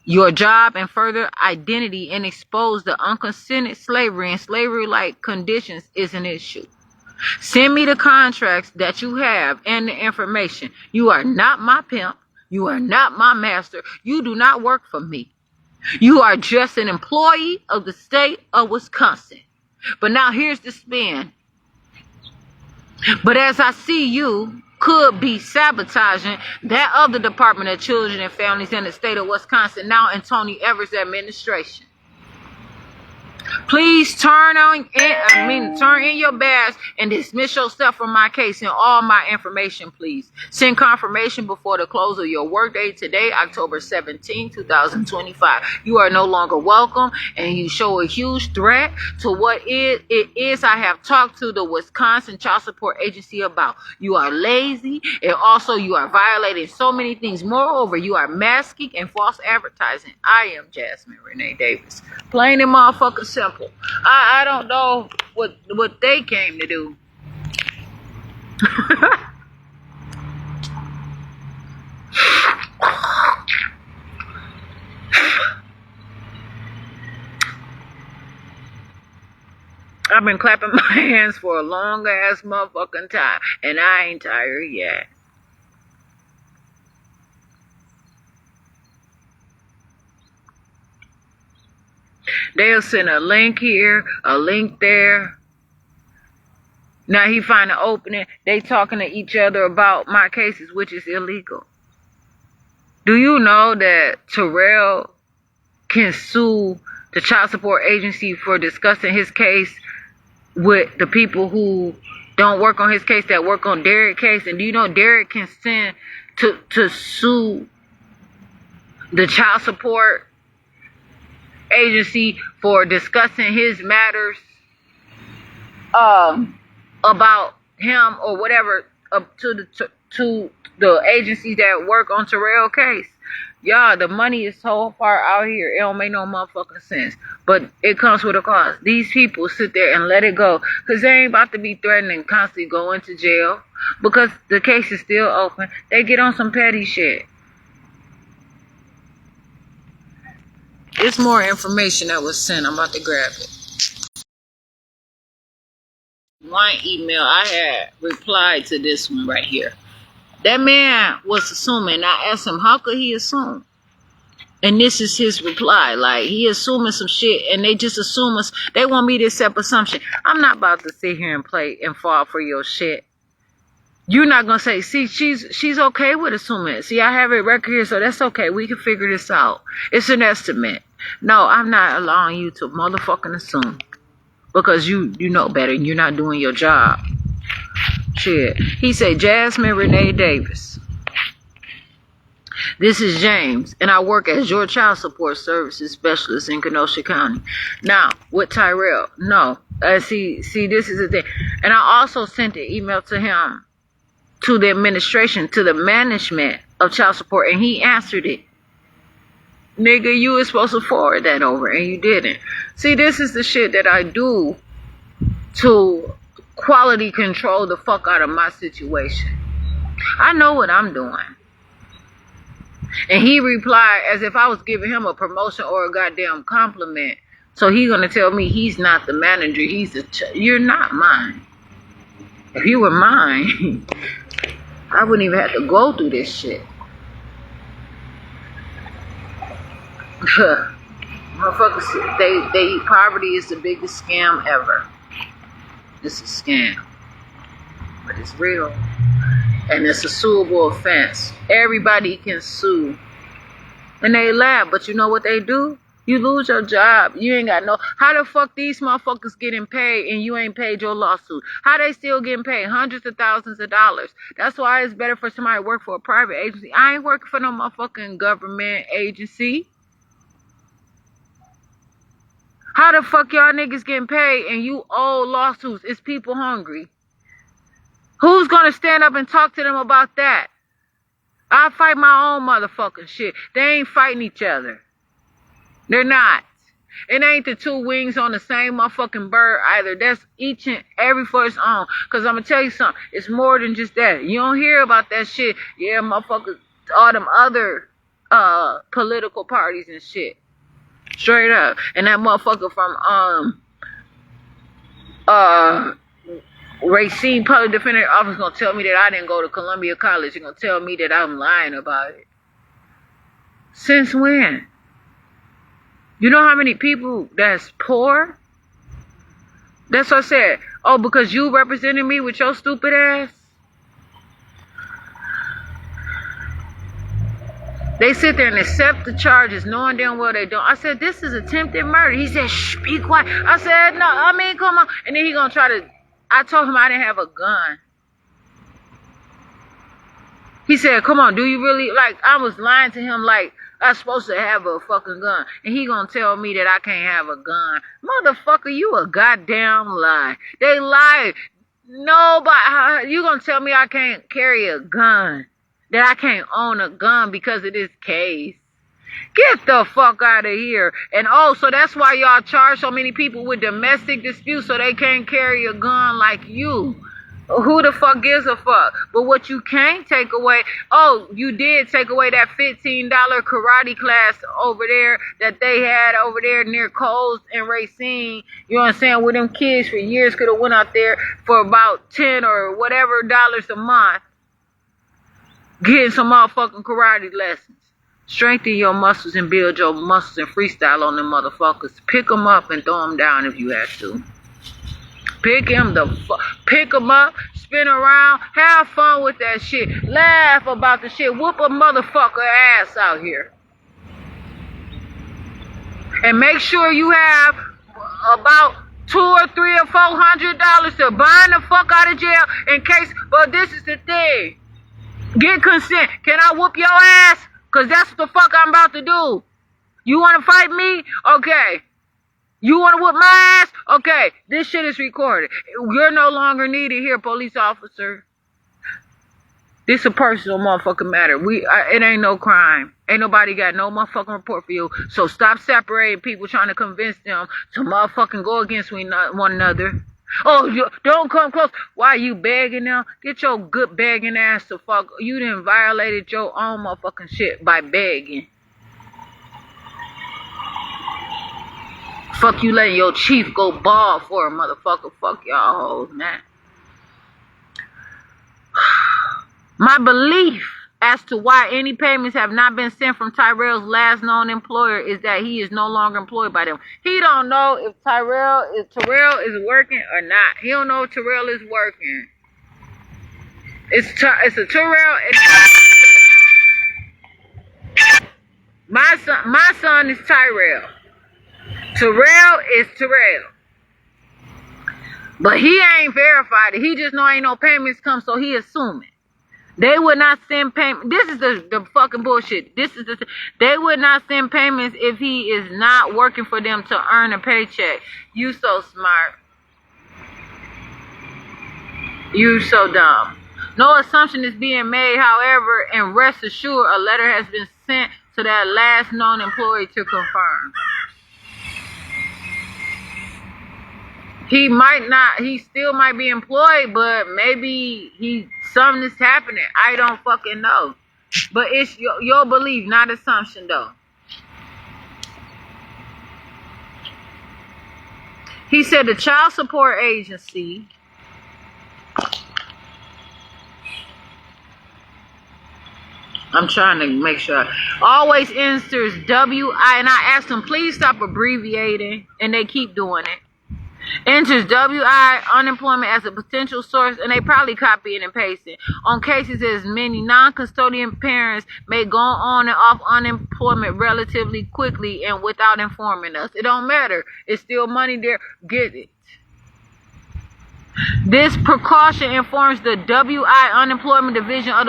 your job and further identity and expose the unconsented slavery and slavery-like conditions is an issue. Send me the contracts that you have and the information. You are not my pimp. You are not my master. You do not work for me. You are just an employee of the state of Wisconsin. But now here's the spin. But as I see you could be sabotaging that of the Department of Children and Families in the state of Wisconsin, now in Tony Evers' administration. Please turn in your badge and dismiss yourself from my case and all my information, please. Send confirmation before the close of your workday today, October 17, 2025. You are no longer welcome, and you show a huge threat to what it is I have talked to the Wisconsin Child Support Agency about. You are lazy, and also you are violating so many things. Moreover, you are masking and false advertising. I am Jasmine Renee Davis. Plain and motherfucking simple. I don't know what they came to do. I've been clapping my hands for a long ass motherfucking time, and I ain't tired yet. They'll send a link here, a link there. Now he find an opening. They talking to each other about my cases, which is illegal. Do you know that Terrell can sue the child support agency for discussing his case with the people who don't work on his case, that work on Derek's case? And do you know Derek can send to sue the child support agency for discussing his matters about him or whatever to the agencies that work on Terrell's case? Y'all, the money is so far out here, it don't make no motherfucking sense. But it comes with a cost. These people sit there and let it go because they ain't about to be threatening constantly going to jail because the case is still open. They get on some petty shit. There's more information that was sent. I'm about to grab it. One email, I had replied to this one right here. That man was assuming. I asked him, how could he assume? And this is his reply. Like, he assuming some shit, and they just assume us. They want me to accept assumption. I'm not about to sit here and play and fall for your shit. You're not going to say, see, she's okay with assuming. See, I have it record here, so that's okay. We can figure this out. It's an estimate. No, I'm not allowing you to motherfucking assume. Because you know better and you're not doing your job. Shit. He said, Jasmine Renee Davis. This is James, and I work as your child support services specialist in Kenosha County. Now, with Tyrell, no. See, this is the thing. And I also sent an email to him, to the administration, to the management of child support, and he answered it. Nigga, you were supposed to forward that over, and you didn't. See, this is the shit that I do to quality control the fuck out of my situation. I know what I'm doing. And he replied as if I was giving him a promotion or a goddamn compliment. So he's going to tell me he's not the manager. He's the... You're not mine. If you were mine, I wouldn't even have to go through this shit. Motherfuckers, they poverty is the biggest scam ever. It's a scam. But it's real. And it's a suable offense. Everybody can sue. And they laugh, but you know what they do? You lose your job. You ain't got no... How the fuck these motherfuckers getting paid and you ain't paid your lawsuit? How they still getting paid hundreds of thousands of dollars? That's why it's better for somebody to work for a private agency. I ain't working for no motherfucking government agency. How the fuck y'all niggas getting paid and you owe lawsuits? It's people hungry. Who's gonna stand up and talk to them about that? I fight my own motherfucking shit. They ain't fighting each other. They're not. It ain't the two wings on the same motherfucking bird either. That's each and every for its own. Cause I'm gonna tell you something. It's more than just that. You don't hear about that shit. Yeah, motherfuckers, all them other political parties and shit. Straight up. And that motherfucker from Racine Public Defender Office gonna tell me that I didn't go to Columbia College. You're gonna tell me that I'm lying about it. Since when? You know how many people that's poor? That's what I said. Oh, because you represented me with your stupid ass? They sit there and accept the charges knowing damn well they don't. I said, this is attempted murder. He said, shh, be quiet. I said, no, I mean, come on. And then he gonna try to, I told him I didn't have a gun. He said, come on, do you really, like, I was lying to him like I was supposed to have a fucking gun. And he gonna tell me that I can't have a gun. Motherfucker, you a goddamn lie. They lie. Nobody, you gonna tell me I can't carry a gun? That I can't own a gun because of this case? Get the fuck out of here. And oh, so that's why y'all charge so many people with domestic disputes so they can't carry a gun like you. Who the fuck gives a fuck? But what you can't take away, oh, you did take away that $15 karate class over there that they had over there near Coles and Racine. You know what I'm saying? Where them kids for years could have went out there for about 10 or whatever dollars a month. Getting some motherfucking karate lessons. Strengthen your muscles and build your muscles and freestyle on them motherfuckers. Pick them up and throw them down if you have to. Pick them up, spin around, have fun with that shit. Laugh about the shit. Whoop a motherfucker ass out here. And make sure you have about $200 or $300 or $400 to bind the fuck out of jail in case, but this is the thing. Get consent. Can I whoop your ass? Because that's what the fuck I'm about to do. You want to fight me? Okay. You want to whoop my ass? Okay. This shit is recorded. You're no longer needed here, police officer. This a personal motherfucking matter. It ain't no crime. Ain't nobody got no motherfucking report for you. So stop separating people trying to convince them to motherfucking go against one another. Oh, you don't come close. Why you begging now? Get your good begging ass to fuck. You done violated your own motherfucking shit by begging. Fuck you letting your chief go bald for a motherfucker. Fuck y'all hoes, man. My belief as to why any payments have not been sent from Tyrell's last known employer is that he is no longer employed by them. He don't know if Tyrell is working or not. He don't know if Tyrell is working. It's a Tyrell. My son is Tyrell. Tyrell is Tyrell. But he ain't verified it. He just know ain't no payments come, so he assuming. They would not send payment. This is the fucking bullshit. They would not send payments if he is not working for them to earn a paycheck. You so smart. You so dumb. No assumption is being made, however, and rest assured a letter has been sent to that last known employee to confirm. He still might be employed, but maybe something is happening. I don't fucking know. But it's your belief, not assumption, though. He said the child support agency I'm trying to make sure. Always enters WI, and I asked them, please stop abbreviating, and they keep doing it. Enters WI unemployment as a potential source, and they probably copy it and paste it. On cases as many non-custodian parents may go on and off unemployment relatively quickly and without informing us. It don't matter. It's still money there. Get it. This precaution informs the WI unemployment division of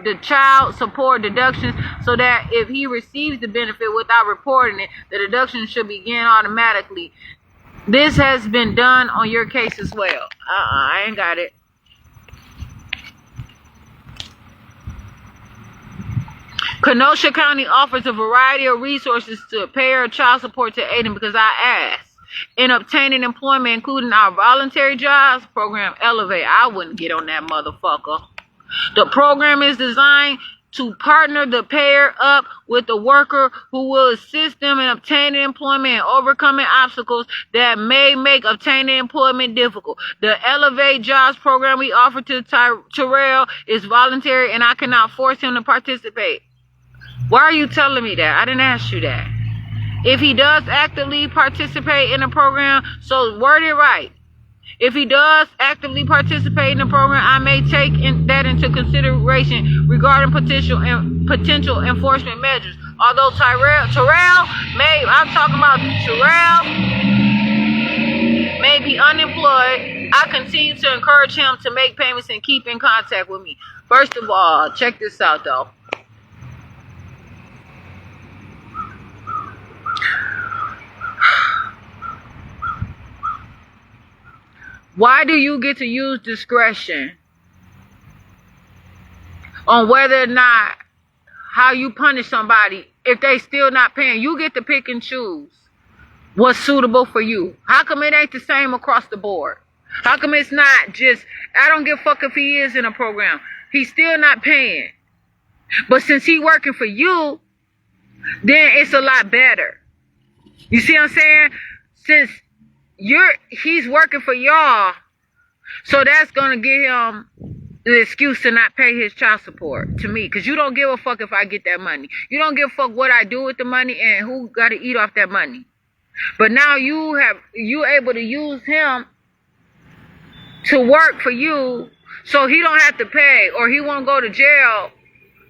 the child support deductions so that if he receives the benefit without reporting it, the deduction should begin automatically. This has been done on your case as well. I ain't got it. Kenosha County offers a variety of resources to pay our child support to Aiden because I asked. In obtaining employment, including our voluntary jobs program, Elevate. I wouldn't get on that motherfucker. The program is designed to partner the payer up with the worker who will assist them in obtaining employment and overcoming obstacles that may make obtaining employment difficult. The Elevate Jobs program we offer to Tyrell is voluntary, and I cannot force him to participate. Why are you telling me that? I didn't ask you that. If he does actively participate in the program, so word it right. If he does actively participate in the program, I may take that into consideration regarding potential enforcement measures. Although I'm talking about Terrell may be unemployed, I continue to encourage him to make payments and keep in contact with me. First of all, check this out though. Why do you get to use discretion on whether or not how you punish somebody if they still not paying? You get to pick and choose what's suitable for you. How come it ain't the same across the board? How come it's not just, I don't give a fuck if he is in a program. He's still not paying. But since he working for you, then it's a lot better. You see what I'm saying? Since he's working for y'all, so that's gonna give him the excuse to not pay his child support to me, because you don't give a fuck if I get that money. You don't give a fuck what I do with the money and who gotta eat off that money. But now you able to use him to work for you, so he don't have to pay, or he won't go to jail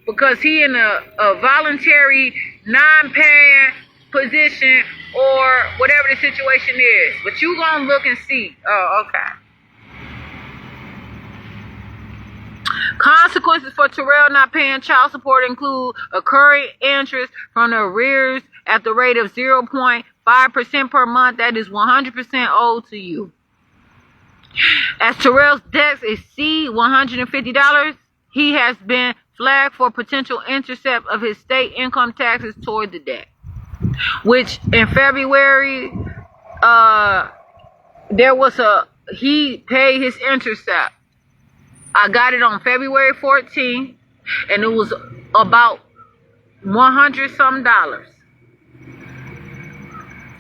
because he in a voluntary non-paying position or whatever the situation is. But you gonna look and see. Oh, okay. Consequences for Terrell not paying child support include accruing interest from the arrears at the rate of 0.5% per month. That is 100% owed to you. As Terrell's debts exceed $150, he has been flagged for potential intercept of his state income taxes toward the debt. Which in February, he paid his intercept. I got it on February 14th, and it was about $100 some.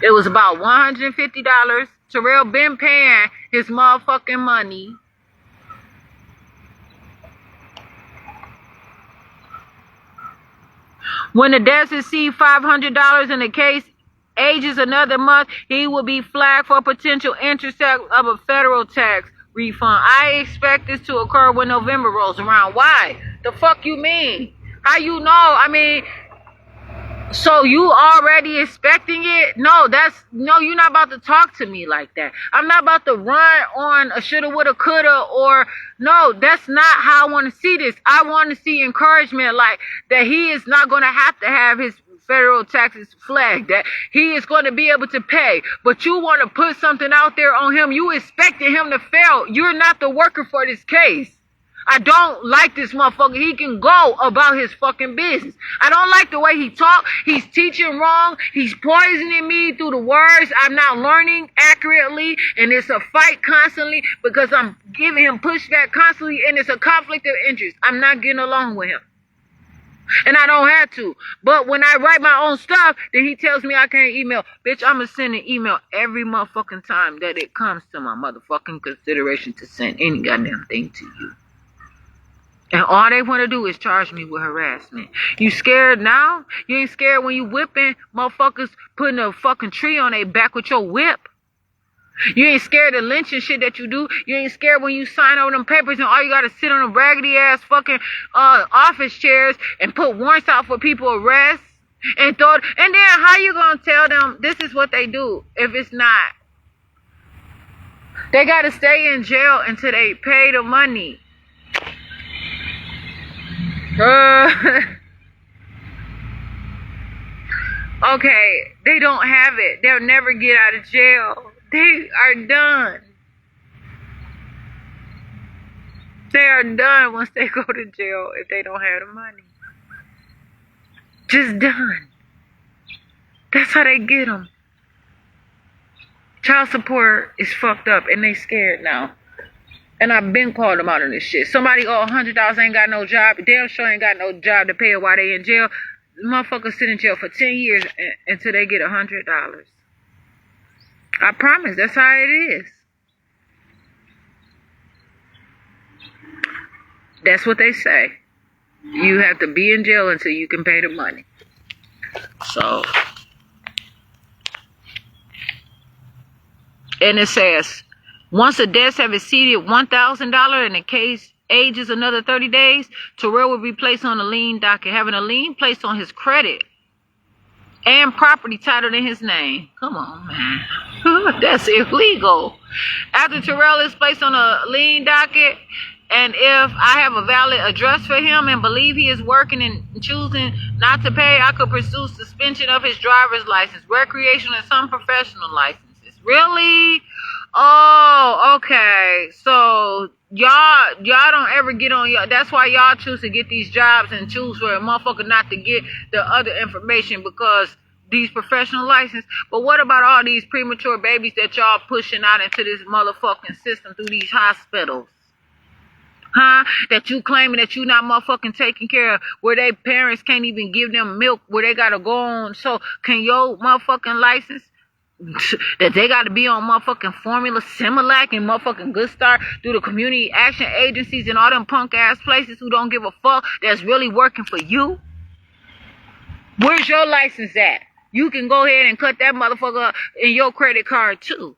It was about $150. Terrell been paying his motherfucking money. When the debts exceed $500 and the case ages another month, he will be flagged for potential intercept of a federal tax refund. I expect this to occur when November rolls around. Why? The fuck you mean? How you know? I mean, so you already expecting it? No, you're not about to talk to me like that. I'm not about to run on a shoulda, woulda, coulda, or no, that's not how I want to see this. I want to see encouragement, like that he is not going to have his federal taxes flagged, that he is going to be able to pay. But you want to put something out there on him. You expecting him to fail. You're not the worker for this case. I don't like this motherfucker. He can go about his fucking business. I don't like the way he talk. He's teaching wrong. He's poisoning me through the words. I'm not learning accurately, and it's a fight constantly because I'm giving him pushback constantly, and it's a conflict of interest. I'm not getting along with him. And I don't have to. But when I write my own stuff, then he tells me I can't email. Bitch, I'm going to send an email every motherfucking time that it comes to my motherfucking consideration to send any goddamn thing to you. And all they want to do is charge me with harassment. You scared now? You ain't scared when you whipping motherfuckers putting a fucking tree on their back with your whip? You ain't scared of lynching shit that you do. You ain't scared when you sign over them papers and all you gotta sit on them raggedy ass fucking office chairs and put warrants out for people arrest and then how you gonna tell them this is what they do if it's not? They gotta stay in jail until they pay the money. Okay, they don't have it. They'll never get out of jail. They are done. They are done once they go to jail if they don't have the money. Just done. That's how they get them. Child support is fucked up and they scared now. And I've been called them out on this shit. Somebody $100 ain't got no job. Damn sure ain't got no job to pay while they in jail. Motherfuckers sit in jail for 10 years until they get $100. I promise, that's how it is. That's what they say. You have to be in jail until you can pay the money. So, And it says, once the debts have exceeded $1,000 and the case ages another 30 days, Terrell will be placed on a lien docket, having a lien placed on his credit and property titled in his name. Come on, man. That's illegal. After Terrell is placed on a lien docket, and if I have a valid address for him and believe he is working and choosing not to pay, I could pursue suspension of his driver's license, recreational, and some professional licenses. Really? Oh, okay. So y'all don't ever get on y'all. That's why y'all choose to get these jobs and choose for a motherfucker not to get the other information, because these professional license. But what about all these premature babies that y'all pushing out into this motherfucking system through these hospitals? Huh? That you claiming that you not motherfucking taking care of, where they parents can't even give them milk, where they gotta go on. So can your motherfucking license that they got to be on motherfucking Formula, Similac, and motherfucking Good Start through the community action agencies and all them punk ass places who don't give a fuck, that's really working for you? Where's your license at? You can go ahead and cut that motherfucker in your credit card too.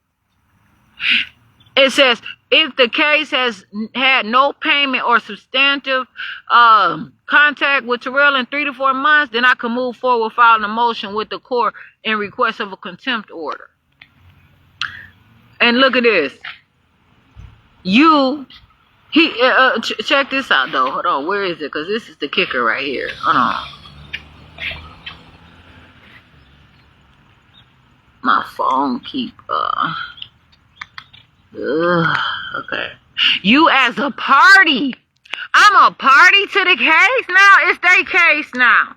It says, if the case has had no payment or substantive contact with Terrell in 3 to 4 months, then I can move forward filing a motion with the court in request of a contempt order. And look at this. Check this out though. Hold on, where is it? Because this is the kicker right here. Hold on. My phone keep okay. You as a party. I'm a party to the case now. It's their case now.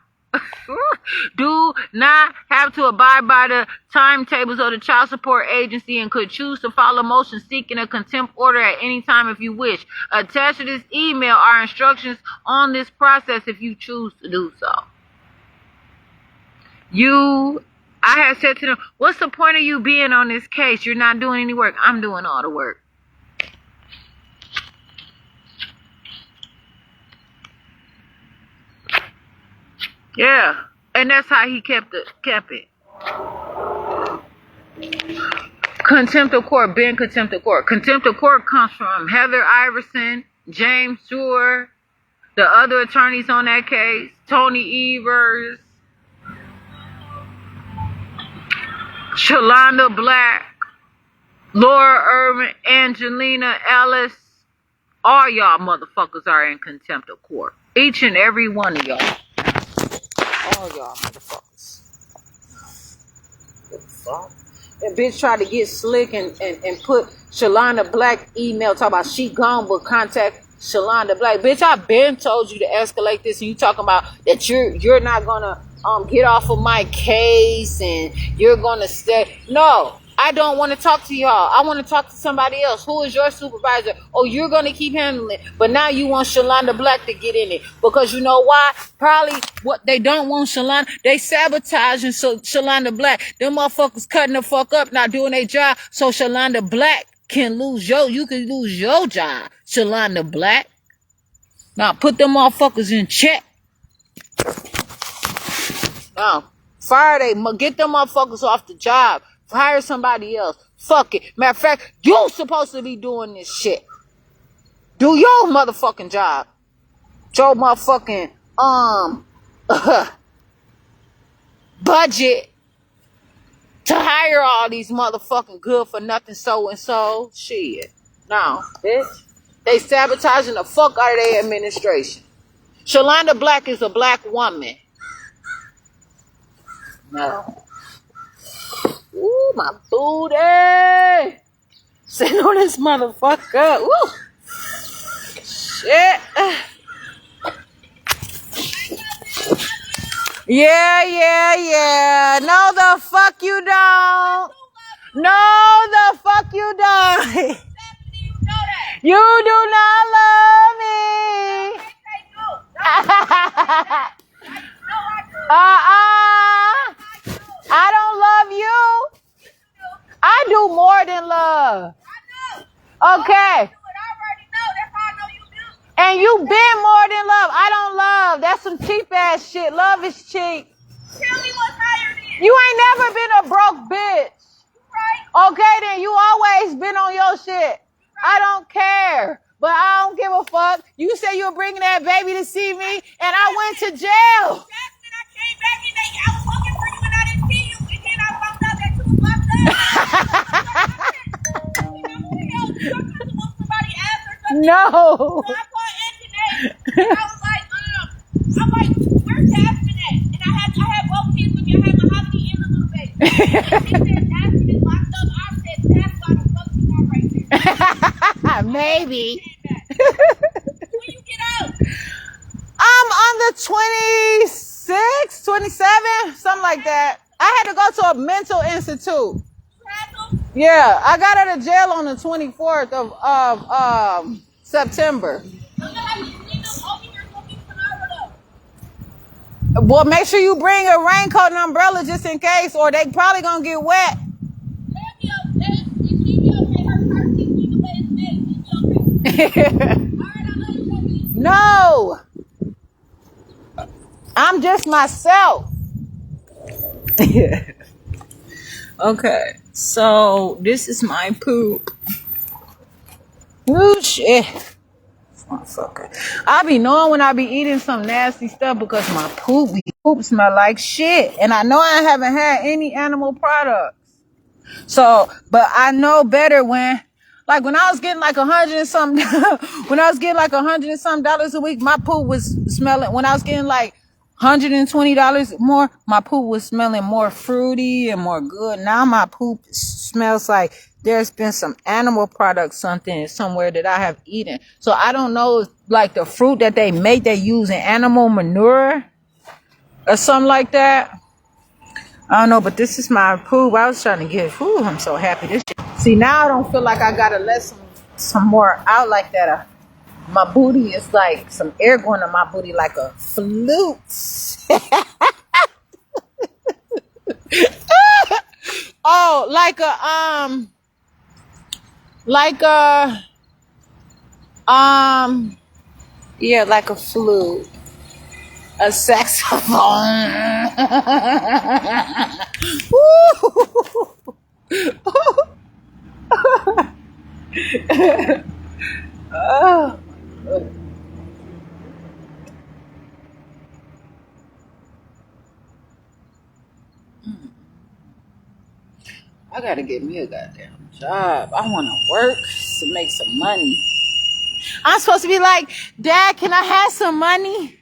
Do not have to abide by the timetables of the child support agency and could choose to file a motion seeking a contempt order at any time if you wish. Attached to this email are instructions on this process if you choose to do so. I had said to them, what's the point of you being on this case? You're not doing any work. I'm doing all the work. Yeah, and that's how he kept it. Contempt of court, being contempt of court. Contempt of court comes from Heather Iverson, James Stewart, the other attorneys on that case, Tony Evers, Shalonda Black, Laura Irvin, Angelina Ellis. All y'all motherfuckers are in contempt of court. Each and every one of y'all. All y'all motherfuckers. What the fuck? That bitch tried to get slick and put Shalonda Black email talking about she gone, but contact Shalonda Black. Bitch, I been told you to escalate this, and you talking about that you're not gonna get off of my case and you're gonna stay. No, I don't want to talk to y'all. I want to talk to somebody else. Who is your supervisor? Oh, you're gonna keep handling it, but now you want Shalonda Black to get in it because you know why? Probably what they don't want Shalonda. They sabotaging Shalonda Black. Them motherfuckers cutting the fuck up, not doing their job, so Shalonda Black can lose you can lose your job, Shalonda Black. Now put them motherfuckers in check. Now get them motherfuckers off the job. Hire somebody else. Fuck it. Matter of fact, you supposed to be doing this shit. Do your motherfucking job. Your motherfucking budget to hire all these motherfucking good for nothing so and so shit. No, bitch. They sabotaging the fuck out of their administration. Shalonda Black is a black woman. No. Ooh, my booty. Sitting on this motherfucker. Ooh. Shit. Yeah. No, the fuck you don't. No, the fuck you don't. You do not love me. I don't love you. I do more than love. Okay. And you been more than love. I don't love. That's some cheap ass shit. Love is cheap. Tell me what's higher than you ain't never been a broke bitch. Right. Okay, then you always face been on your shit. I don't care. But I don't give a fuck. You say you were bringing that baby to see me, and I went to jail. Jasmine, I came back and I was looking for you and I didn't see you. And then I found out that you was locked up. You know who the hell you are supposed to want somebody ass or something? No. So I called Anthony and I was like, I'm like, where's Jasmine at? And I had both kids with me. I had Mahogany and the little baby. And she said Jasmine is locked up. I said, that's why the fuck you are right there. Maybe. When you get out? I'm on the 26, 27, something like that. I had to go to a mental institute. Yeah, I got out of jail on the 24th of September. Well, make sure you bring a raincoat and umbrella just in case, or they probably gonna get wet. No, I'm just myself. Okay, so this is my poop. Oh shit. Motherfucker. I be knowing when I be eating some nasty stuff because my poop smell like shit. And I know I haven't had any animal products. So, but I know better when I was getting like $100 and something, when I was getting like $100 and something dollars a week, my poop was smelling, when I was getting like $120 more, my poop was smelling more fruity and more good. Now my poop smells like there's been some animal product somewhere that I have eaten. So I don't know, like the fruit that they make, they use in animal manure or something like that. I don't know, but this is my poop. I was trying to get, I'm so happy. This shit. See, now I don't feel like I gotta let some more out like that. My booty is like some air going to my booty like a flute. Oh, yeah, like a flute. A saxophone. Oh. I gotta get me a goddamn job. I wanna work to make some money. I'm supposed to be like, Dad, can I have some money?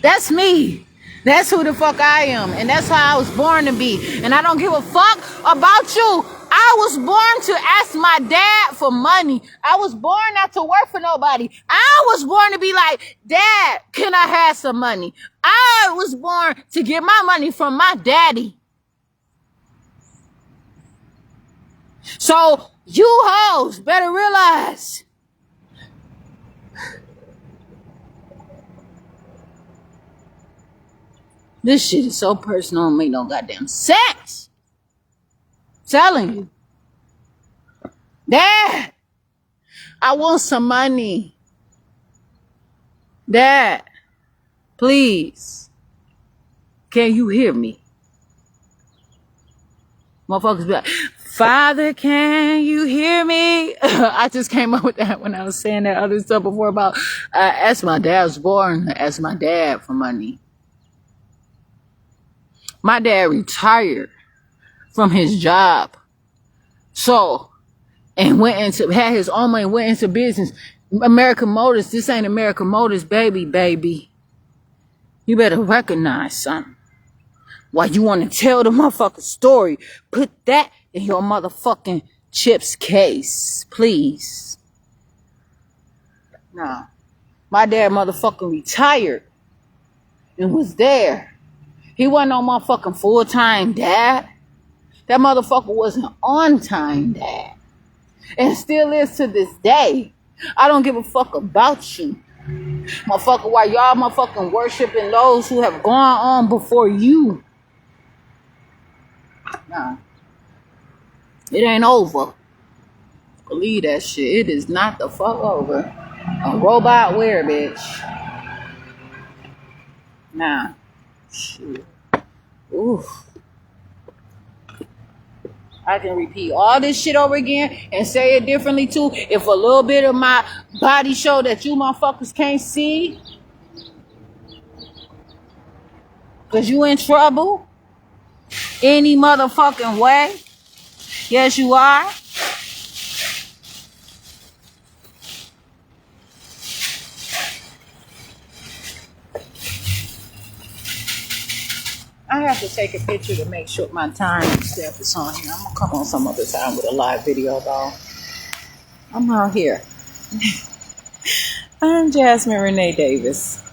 That's me. That's who the fuck I am. And that's how I was born to be. And I don't give a fuck about you. I was born to ask my dad for money. I was born not to work for nobody. I was born to be like, Dad, can I have some money? I was born to get my money from my daddy. So you hoes better realize this shit is so personal, don't make no goddamn sense. I'm telling you. Dad, I want some money. Dad, please. Can you hear me? Motherfuckers be like, Father, can you hear me? I just came up with that when I was saying that other stuff before about ask my dad. I was born to ask my dad for money. My dad retired from his job. So, and had his own money, went into business. American Motors, this ain't American Motors, baby. You better recognize something. Why you want to tell the motherfucking story? Put that in your motherfucking chips case, please. Nah. My dad motherfucking retired and was there. He wasn't on motherfucking full-time dad. That motherfucker was an on-time dad. And still is to this day. I don't give a fuck about you. Motherfucker, why y'all motherfucking worshiping those who have gone on before you. Nah. It ain't over. Believe that shit. It is not the fuck over. A robot wear, bitch. Nah. Shit. Oof. I can repeat all this shit over again and say it differently too. If a little bit of my body show that you motherfuckers can't see, cause you in trouble any motherfucking way. Yes, you are. I have to take a picture to make sure my time step is on here. I'm gonna come on some other time with a live video though. I'm out here. I'm Jasmine Renee Davis.